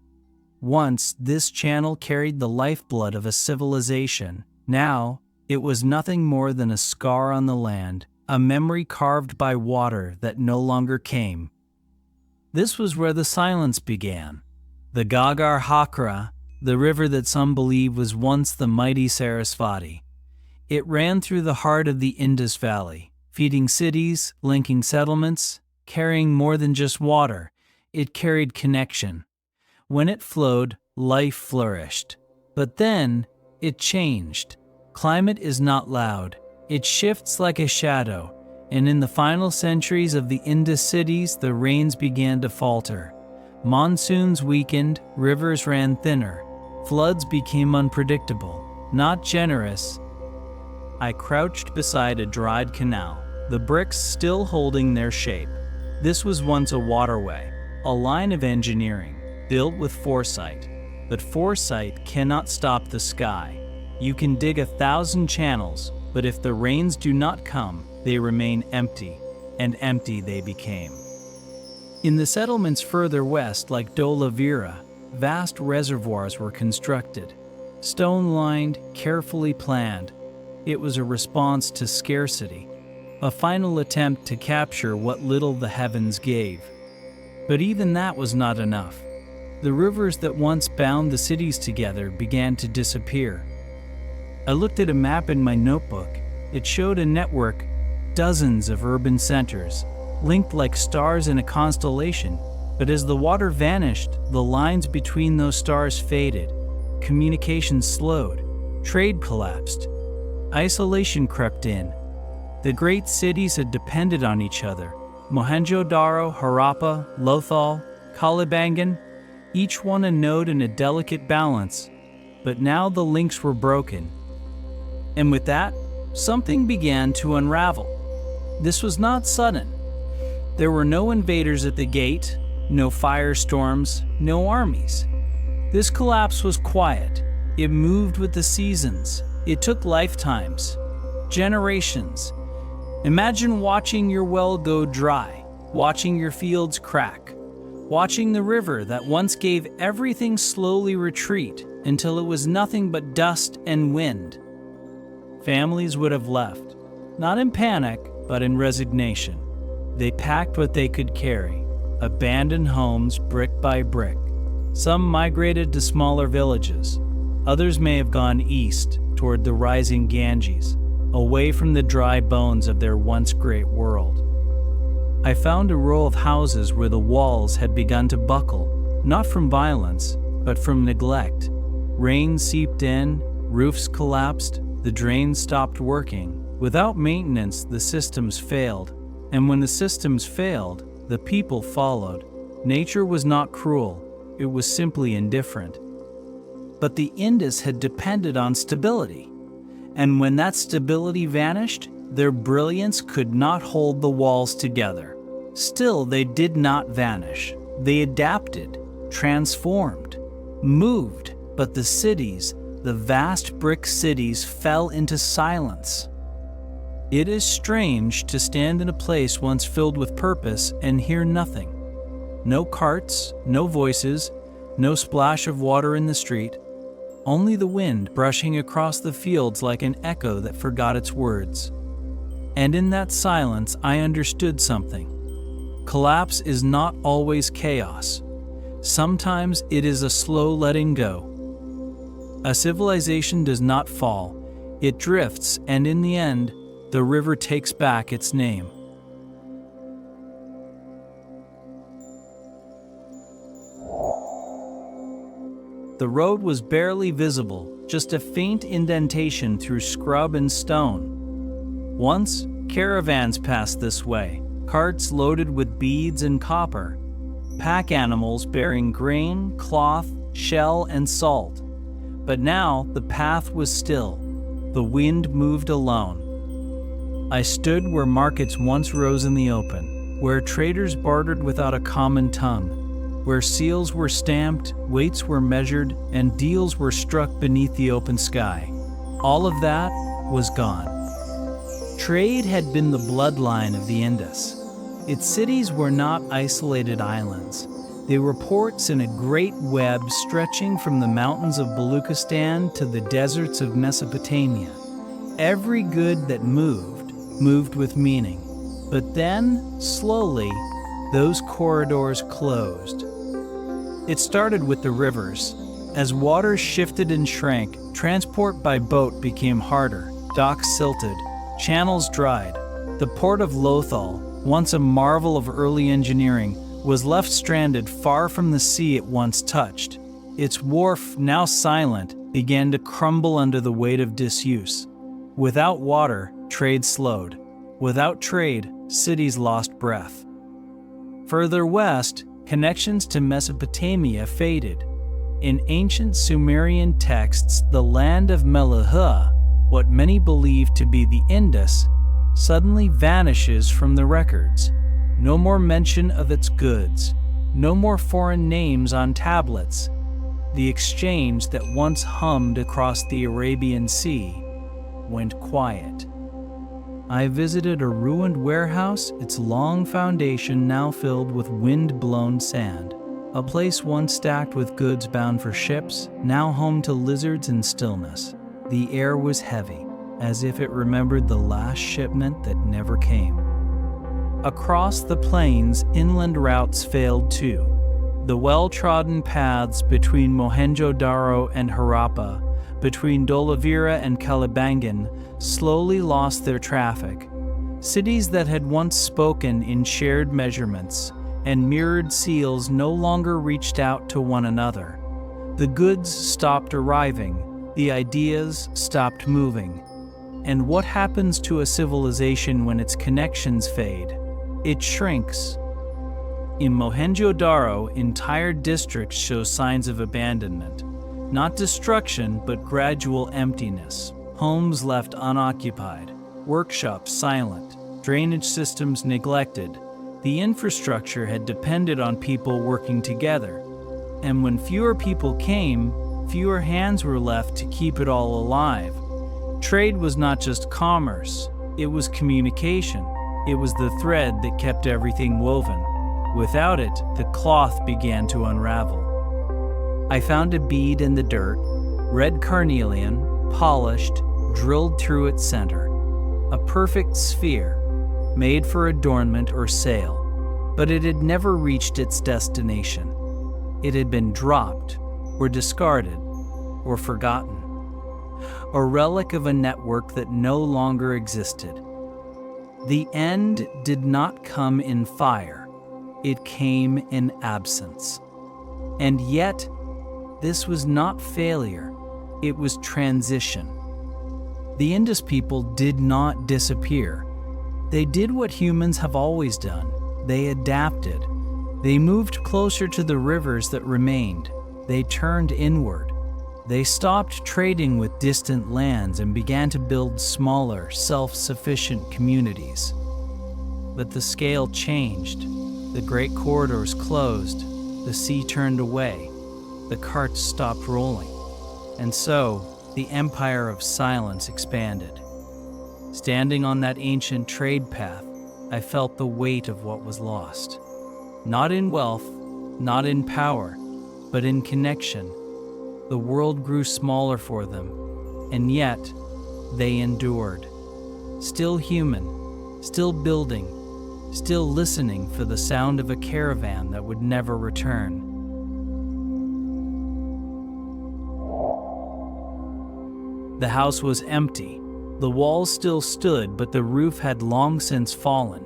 Once, this channel carried the lifeblood of a civilization. Now, it was nothing more than a scar on the land, a memory carved by water that no longer came. This was where the silence began. The Gagar Hakra, the river that some believe was once the mighty Sarasvati. It ran through the heart of the Indus Valley, feeding cities, linking settlements, carrying more than just water. It carried connection. When it flowed, life flourished. But then, it changed. Climate is not loud. It shifts like a shadow, and in the final centuries of the Indus cities, the rains began to falter. Monsoons weakened, rivers ran thinner, floods became unpredictable, not generous. I crouched beside a dried canal, the bricks still holding their shape. This was once a waterway, a line of engineering, built with foresight. But foresight cannot stop the sky. You can dig 1,000 channels, but if the rains do not come, they remain empty, and empty they became. In the settlements further west, like Dolavira, vast reservoirs were constructed, stone-lined, carefully planned. It was a response to scarcity, a final attempt to capture what little the heavens gave. But even that was not enough. The rivers that once bound the cities together began to disappear. I looked at a map in my notebook. It showed a network, dozens of urban centers, linked like stars in a constellation. But as the water vanished, the lines between those stars faded. Communication slowed. Trade collapsed. Isolation crept in. The great cities had depended on each other. Mohenjo-daro, Harappa, Lothal, Kalibangan, each one a node in a delicate balance. But now the links were broken. And with that, something began to unravel. This was not sudden. There were no invaders at the gate, no firestorms, no armies. This collapse was quiet. It moved with the seasons. It took lifetimes, generations. Imagine watching your well go dry, watching your fields crack, watching the river that once gave everything slowly retreat until it was nothing but dust and wind. Families would have left, not in panic, but in resignation. They packed what they could carry, abandoned homes brick by brick. Some migrated to smaller villages. Others may have gone east toward the rising Ganges, away from the dry bones of their once great world. I found a row of houses where the walls had begun to buckle, not from violence, but from neglect. Rain seeped in, roofs collapsed, the drains stopped working. Without maintenance, the systems failed. And when the systems failed, the people followed. Nature was not cruel, it was simply indifferent. But the Indus had depended on stability. And when that stability vanished, their brilliance could not hold the walls together. Still, they did not vanish. They adapted, transformed, moved, but the cities, the vast brick cities, fell into silence. It is strange to stand in a place once filled with purpose and hear nothing. No carts, no voices, no splash of water in the street, only the wind brushing across the fields like an echo that forgot its words. And in that silence, I understood something. Collapse is not always chaos. Sometimes it is a slow letting go. A civilization does not fall. It drifts, and in the end, the river takes back its name. The road was barely visible, just a faint indentation through scrub and stone. Once, caravans passed this way, carts loaded with beads and copper, pack animals bearing grain, cloth, shell, and salt. But now the path was still. The wind moved alone. I stood where markets once rose in the open, where traders bartered without a common tongue, where seals were stamped, weights were measured, and deals were struck beneath the open sky. All of that was gone. Trade had been the bloodline of the Indus. Its cities were not isolated islands. They were ports in a great web stretching from the mountains of Baluchistan to the deserts of Mesopotamia. Every good that moved with meaning. But then, slowly, those corridors closed. It started with the rivers. As waters shifted and shrank, transport by boat became harder, docks silted, channels dried. The port of Lothal, once a marvel of early engineering, was left stranded far from the sea it once touched. Its wharf, now silent, began to crumble under the weight of disuse. Without water, trade slowed. Without trade, cities lost breath. Further west, connections to Mesopotamia faded. In ancient Sumerian texts, the land of Meluhha, what many believe to be the Indus, suddenly vanishes from the records. No more mention of its goods, no more foreign names on tablets. The exchange that once hummed across the Arabian Sea went quiet. I visited a ruined warehouse, its long foundation now filled with wind-blown sand. A place once stacked with goods bound for ships, now home to lizards and stillness. The air was heavy, as if it remembered the last shipment that never came. Across the plains, inland routes failed too. The well-trodden paths between Mohenjo-daro and Harappa, between Dolavira and Kalibangan, slowly lost their traffic. Cities that had once spoken in shared measurements and mirrored seals no longer reached out to one another. The goods stopped arriving, the ideas stopped moving. And what happens to a civilization when its connections fade? It shrinks. In Mohenjo-daro, entire districts show signs of abandonment. Not destruction, but gradual emptiness. Homes left unoccupied, workshops silent, drainage systems neglected. The infrastructure had depended on people working together. And when fewer people came, fewer hands were left to keep it all alive. Trade was not just commerce, it was communication. It was the thread that kept everything woven. Without it, the cloth began to unravel. I found a bead in the dirt, red carnelian, polished, drilled through its center. A perfect sphere, made for adornment or sale. But it had never reached its destination. It had been dropped, or discarded, or forgotten. A relic of a network that no longer existed. The end did not come in fire. It came in absence. And yet, this was not failure. It was transition. The Indus people did not disappear. They did what humans have always done. They adapted. They moved closer to the rivers that remained. They turned inward. They stopped trading with distant lands and began to build smaller, self-sufficient communities. But the scale changed. The great corridors closed. The sea turned away. The carts stopped rolling. And so, the empire of silence expanded. Standing on that ancient trade path, I felt the weight of what was lost. Not in wealth, not in power, but in connection. The world grew smaller for them, and yet they endured. Still human, still building, still listening for the sound of a caravan that would never return. The house was empty. The walls still stood, but the roof had long since fallen.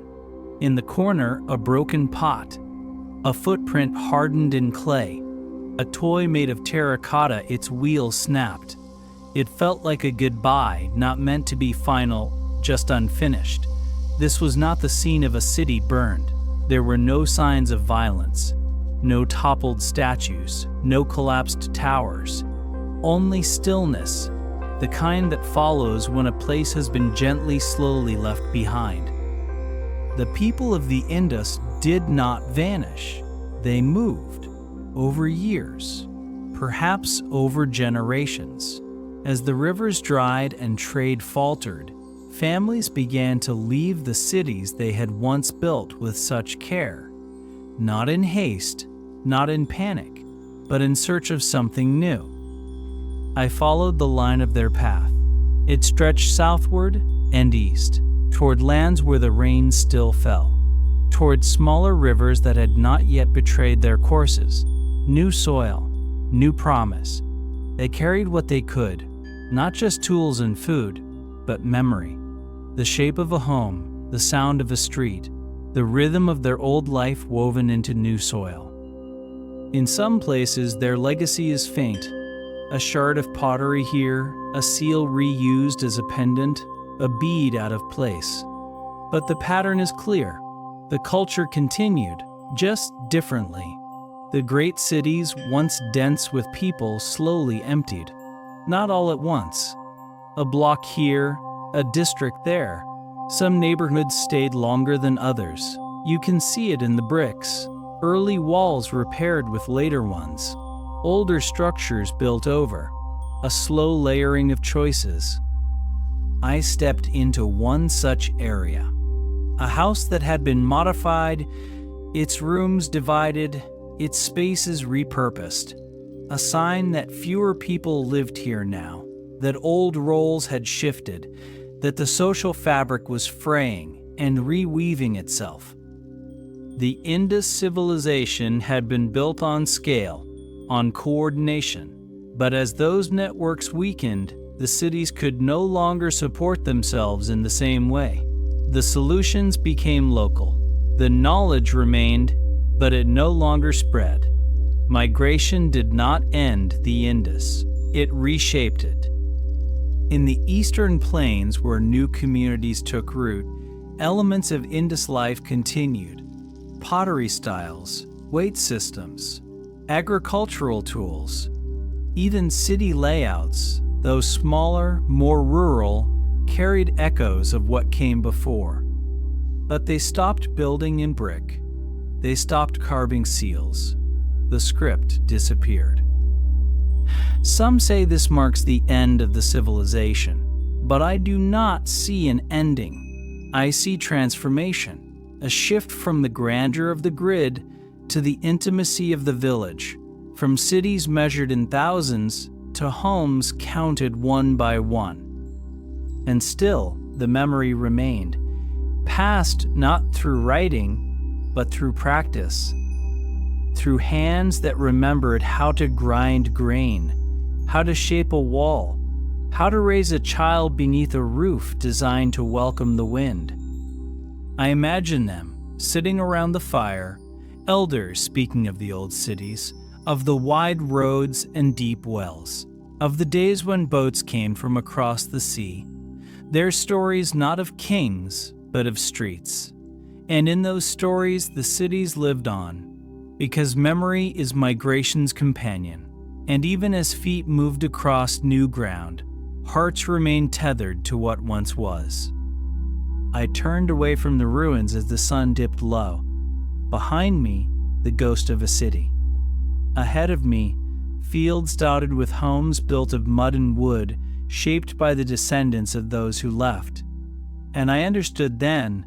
In the corner, a broken pot, a footprint hardened in clay. A toy made of terracotta, its wheels snapped. It felt like a goodbye, not meant to be final, just unfinished. This was not the scene of a city burned. There were no signs of violence, no toppled statues, no collapsed towers. Only stillness, the kind that follows when a place has been gently, slowly left behind. The people of the Indus did not vanish. They moved. Over years, perhaps over generations. As the rivers dried and trade faltered, families began to leave the cities they had once built with such care. Not in haste, not in panic, but in search of something new. I followed the line of their path. It stretched southward and east, toward lands where the rain still fell, toward smaller rivers that had not yet betrayed their courses. New soil, new promise. They carried what they could, not just tools and food, but memory. The shape of a home, the sound of a street, the rhythm of their old life woven into new soil. In some places, their legacy is faint. A shard of pottery here, a seal reused as a pendant, a bead out of place. But the pattern is clear. The culture continued, just differently. The great cities, once dense with people, slowly emptied. Not all at once. A block here, a district there. Some neighborhoods stayed longer than others. You can see it in the bricks. Early walls repaired with later ones. Older structures built over. A slow layering of choices. I stepped into one such area. A house that had been modified, its rooms divided, its spaces repurposed. A sign that fewer people lived here now, that old roles had shifted, that the social fabric was fraying and reweaving itself. The Indus civilization had been built on scale, on coordination, but as those networks weakened, the cities could no longer support themselves in the same way. The solutions became local. The knowledge remained, but it no longer spread. Migration did not end the Indus. It reshaped it. In the eastern plains where new communities took root, elements of Indus life continued. Pottery styles, weight systems, agricultural tools, even city layouts, though smaller, more rural, carried echoes of what came before. But they stopped building in brick. They stopped carving seals. The script disappeared. Some say this marks the end of the civilization, but I do not see an ending. I see transformation, a shift from the grandeur of the grid to the intimacy of the village, from cities measured in thousands to homes counted one by one. And still, the memory remained, passed not through writing, but through practice, through hands that remembered how to grind grain, how to shape a wall, how to raise a child beneath a roof designed to welcome the wind. I imagine them sitting around the fire, elders speaking of the old cities, of the wide roads and deep wells, of the days when boats came from across the sea, their stories not of kings, but of streets. And in those stories, the cities lived on, because memory is migration's companion. And even as feet moved across new ground, hearts remained tethered to what once was. I turned away from the ruins as the sun dipped low. Behind me, the ghost of a city. Ahead of me, fields dotted with homes built of mud and wood, shaped by the descendants of those who left. And I understood then,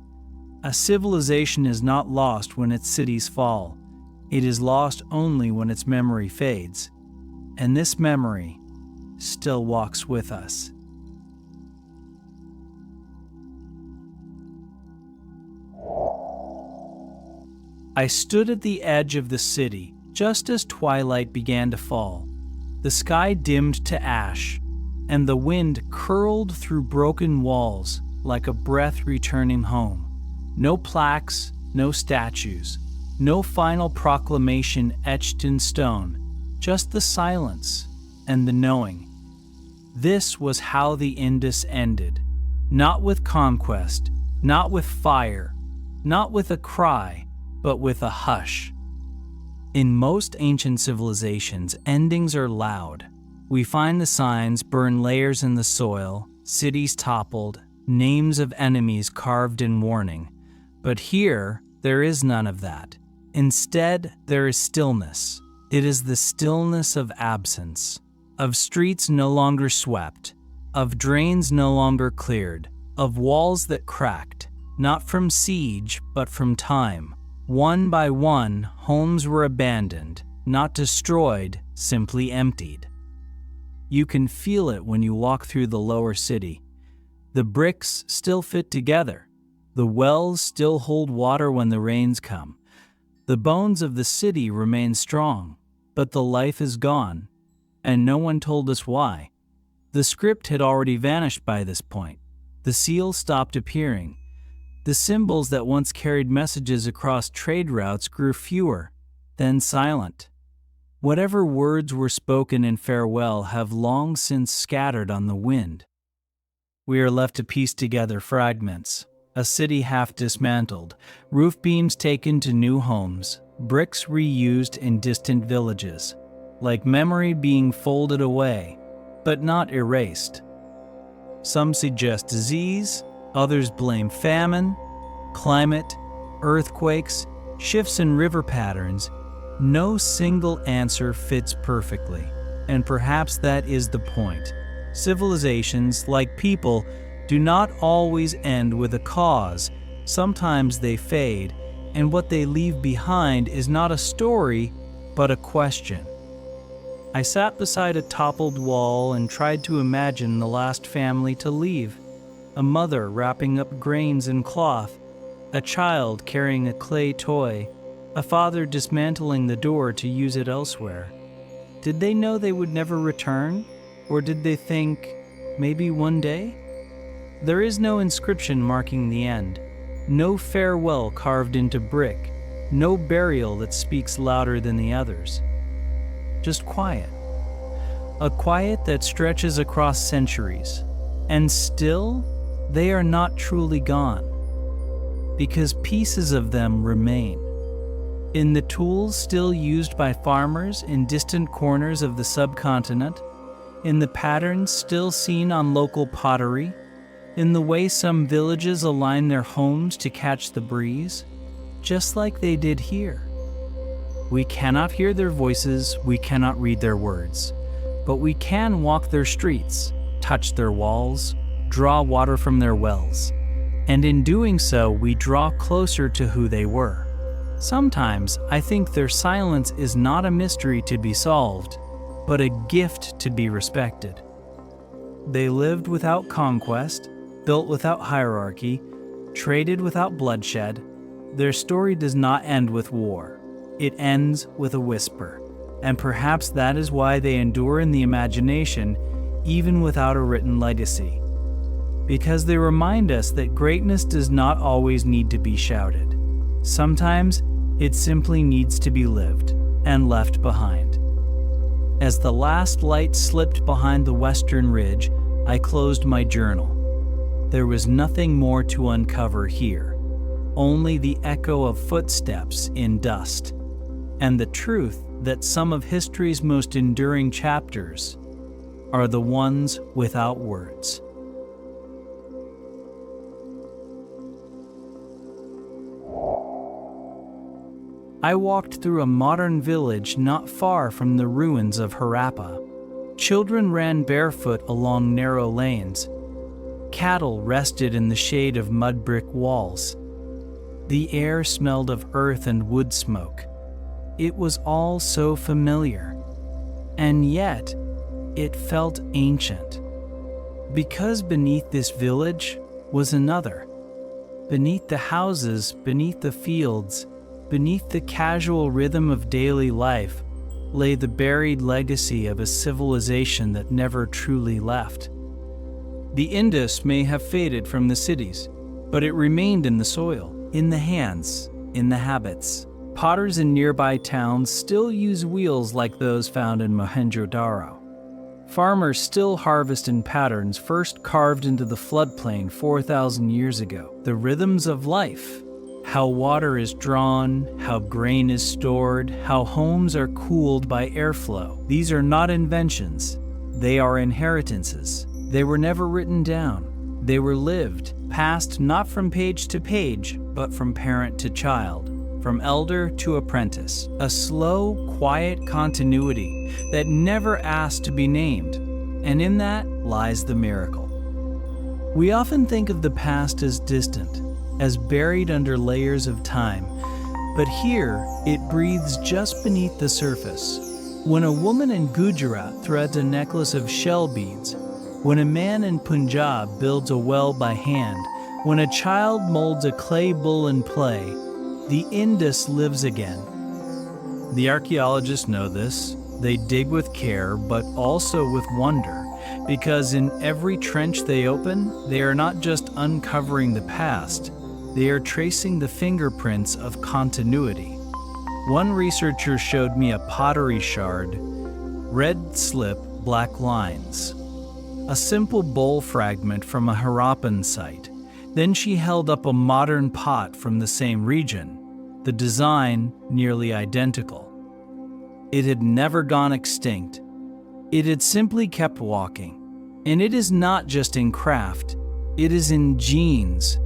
a civilization is not lost when its cities fall. It is lost only when its memory fades. And this memory still walks with us. I stood at the edge of the city just as twilight began to fall. The sky dimmed to ash, and the wind curled through broken walls like a breath returning home. No plaques, no statues, no final proclamation etched in stone, just the silence and the knowing. This was how the Indus ended, not with conquest, not with fire, not with a cry, but with a hush. In most ancient civilizations, endings are loud. We find the signs, burn layers in the soil, cities toppled, names of enemies carved in warning. But here, there is none of that. Instead, there is stillness. It is the stillness of absence, of streets no longer swept, of drains no longer cleared, of walls that cracked, not from siege, but from time, One by one, homes were abandoned, not destroyed, simply emptied. You can feel it when you walk through the lower city. The bricks still fit together. The wells still hold water when the rains come. The bones of the city remain strong, but the life is gone, and no one told us why. The script had already vanished by this point. The seals stopped appearing. The symbols that once carried messages across trade routes grew fewer, then silent. Whatever words were spoken in farewell have long since scattered on the wind. We are left to piece together fragments. A city half dismantled, roof beams taken to new homes, bricks reused in distant villages, like memory being folded away, but not erased. Some suggest disease, others blame famine, climate, earthquakes, shifts in river patterns. No single answer fits perfectly, and perhaps that is the point. Civilizations, like people, do not always end with a cause. Sometimes they fade, and what they leave behind is not a story, but a question. I sat beside a toppled wall and tried to imagine the last family to leave. A mother wrapping up grains in cloth, a child carrying a clay toy, a father dismantling the door to use it elsewhere. Did they know they would never return? Or did they think, maybe one day? There is no inscription marking the end, no farewell carved into brick, no burial that speaks louder than the others. Just quiet. A quiet that stretches across centuries. And still, they are not truly gone, because pieces of them remain. In the tools still used by farmers in distant corners of the subcontinent, in the patterns still seen on local pottery, in the way some villages align their homes to catch the breeze, just like they did here. We cannot hear their voices, we cannot read their words, but we can walk their streets, touch their walls, draw water from their wells, and in doing so, we draw closer to who they were. Sometimes I think their silence is not a mystery to be solved, but a gift to be respected. They lived without conquest, built without hierarchy, traded without bloodshed. Their story does not end with war. It ends with a whisper, and perhaps that is why they endure in the imagination, even without a written legacy. Because they remind us that greatness does not always need to be shouted. Sometimes it simply needs to be lived and left behind. As the last light slipped behind the western ridge, I closed my journal. There was nothing more to uncover here, only the echo of footsteps in dust, and the truth that some of history's most enduring chapters are the ones without words. I walked through a modern village not far from the ruins of Harappa. Children ran barefoot along narrow lanes. Cattle rested in the shade of mud brick walls. The air smelled of earth and wood smoke. It was all so familiar, and yet it felt ancient. Because beneath this village was another. Beneath the houses, beneath the fields, beneath the casual rhythm of daily life, lay the buried legacy of a civilization that never truly left. The Indus may have faded from the cities, but it remained in the soil, in the hands, in the habits. Potters in nearby towns still use wheels like those found in Mohenjo-daro. Farmers still harvest in patterns first carved into the floodplain 4,000 years ago. The rhythms of life, how water is drawn, how grain is stored, how homes are cooled by airflow. These are not inventions, they are inheritances. They were never written down. They were lived, passed not from page to page, but from parent to child, from elder to apprentice. A slow, quiet continuity that never asked to be named, and in that lies the miracle. We often think of the past as distant, as buried under layers of time, But here, it breathes just beneath the surface. When a woman in Gujarat threads a necklace of shell beads, when a man in Punjab builds a well by hand, when a child molds a clay bull in play, the Indus lives again. The archaeologists know this. They dig with care, but also with wonder, because in every trench they open, they are not just uncovering the past, they are tracing the fingerprints of continuity. One researcher showed me a pottery shard, red slip, black lines, a simple bowl fragment from a Harappan site. Then she held up a modern pot from the same region, the design nearly identical. It had never gone extinct. It had simply kept walking. And it is not just in craft, it is in genes.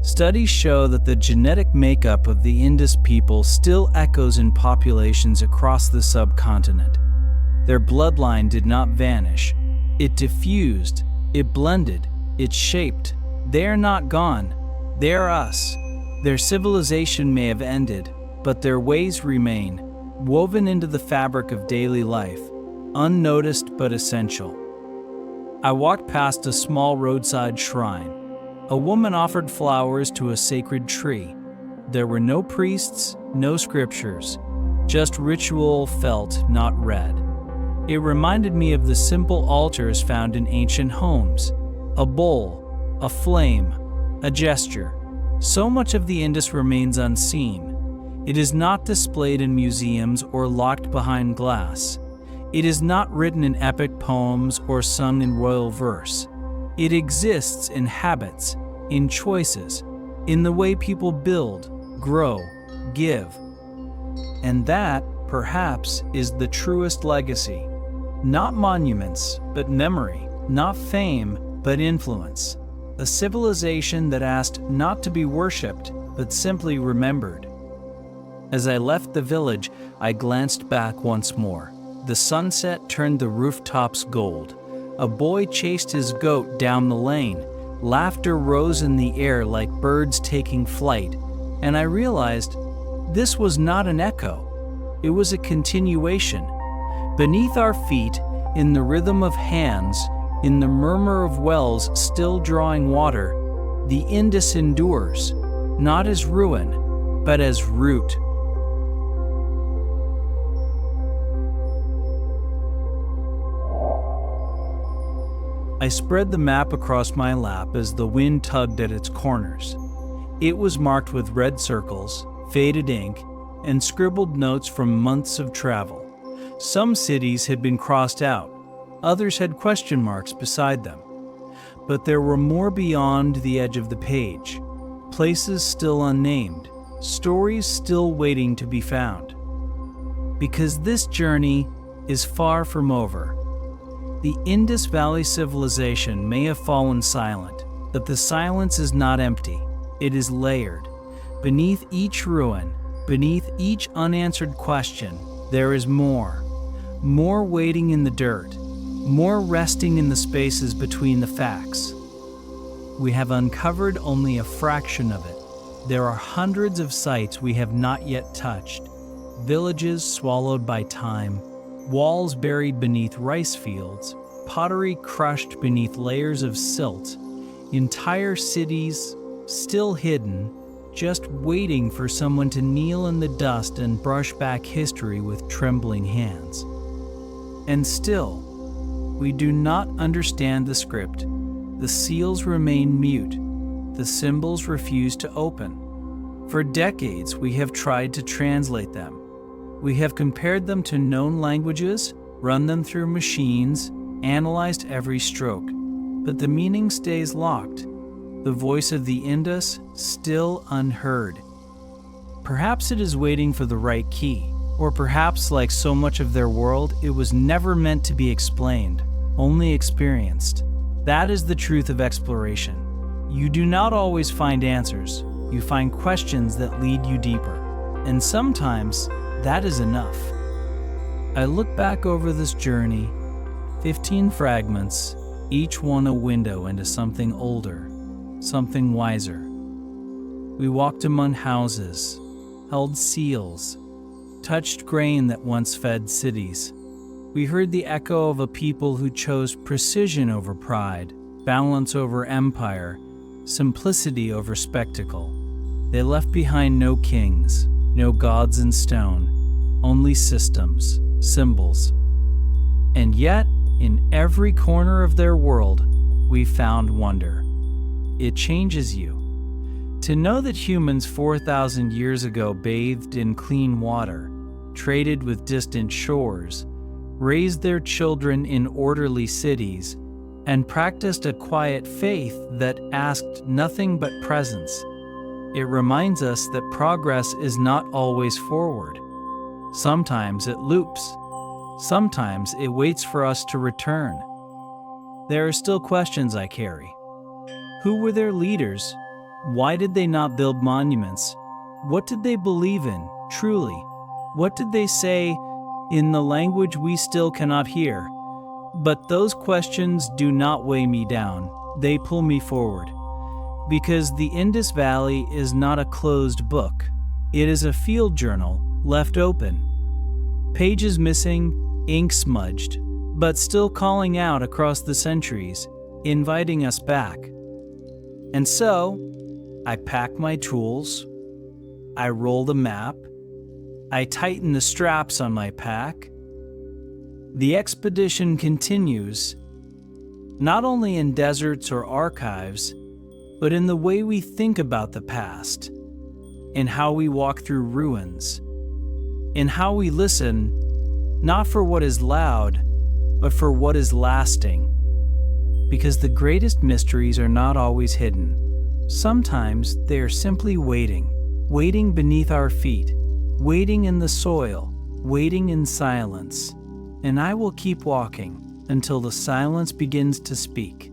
Studies show that the genetic makeup of the Indus people still echoes in populations across the subcontinent. Their bloodline did not vanish. It diffused, it blended, it shaped. They are not gone. They are us. Their civilization may have ended, but their ways remain, woven into the fabric of daily life, unnoticed but essential. I walked past a small roadside shrine. A woman offered flowers to a sacred tree. There were no priests, no scriptures, just ritual felt, not read. It reminded me of the simple altars found in ancient homes. A bowl, a flame, a gesture. So much of the Indus remains unseen. It is not displayed in museums or locked behind glass. It is not written in epic poems or sung in royal verse. It exists in habits, in choices, in the way people build, grow, give. And that, perhaps, is the truest legacy. Not monuments, but memory. Not fame, but influence. A civilization that asked not to be worshipped, but simply remembered. As I left the village, I glanced back once more. The sunset turned the rooftops gold. A boy chased his goat down the lane. Laughter rose in the air like birds taking flight. And I realized this was not an echo. It was a continuation. Beneath our feet, in the rhythm of hands, in the murmur of wells still drawing water, the Indus endures, not as ruin, but as root. I spread the map across my lap as the wind tugged at its corners. It was marked with red circles, faded ink, and scribbled notes from months of travel. Some cities had been crossed out, others had question marks beside them. But there were more beyond the edge of the page, places still unnamed, stories still waiting to be found. Because this journey is far from over. The Indus Valley Civilization may have fallen silent, but the silence is not empty. It is layered. Beneath each ruin, beneath each unanswered question, there is more. More waiting in the dirt, more resting in the spaces between the facts. We have uncovered only a fraction of it. There are hundreds of sites we have not yet touched. Villages swallowed by time, walls buried beneath rice fields, pottery crushed beneath layers of silt, entire cities still hidden, just waiting for someone to kneel in the dust and brush back history with trembling hands. And still, we do not understand the script. The seals remain mute. The symbols refuse to open. For decades, we have tried to translate them. We have compared them to known languages, run them through machines, analyzed every stroke. But the meaning stays locked. The voice of the Indus still unheard. Perhaps it is waiting for the right key. Or perhaps, like so much of their world, it was never meant to be explained, only experienced. That is the truth of exploration. You do not always find answers. You find questions that lead you deeper. And sometimes, that is enough. I look back over this journey, 15 fragments, each one a window into something older, something wiser. We walked among houses, held seals, touched grain that once fed cities. We heard the echo of a people who chose precision over pride, balance over empire, simplicity over spectacle. They left behind no kings, no gods in stone, only systems, symbols. And yet, in every corner of their world, we found wonder. It changes you. To know that humans 4,000 years ago bathed in clean water, traded with distant shores, raised their children in orderly cities, and practiced a quiet faith that asked nothing but presence. It reminds us that progress is not always forward. Sometimes it loops. Sometimes it waits for us to return. There are still questions I carry. Who were their leaders? Why did they not build monuments? What did they believe in, truly? What did they say in the language we still cannot hear? But those questions do not weigh me down. They pull me forward. Because the Indus Valley is not a closed book. It is a field journal left open. Pages missing, ink smudged, but still calling out across the centuries, inviting us back. And so, I pack my tools, I roll the map, I tighten the straps on my pack. The expedition continues, not only in deserts or archives, but in the way we think about the past, in how we walk through ruins, in how we listen, not for what is loud, but for what is lasting. Because the greatest mysteries are not always hidden. Sometimes they are simply waiting beneath our feet, waiting in the soil, waiting in silence. And I will keep walking until the silence begins to speak.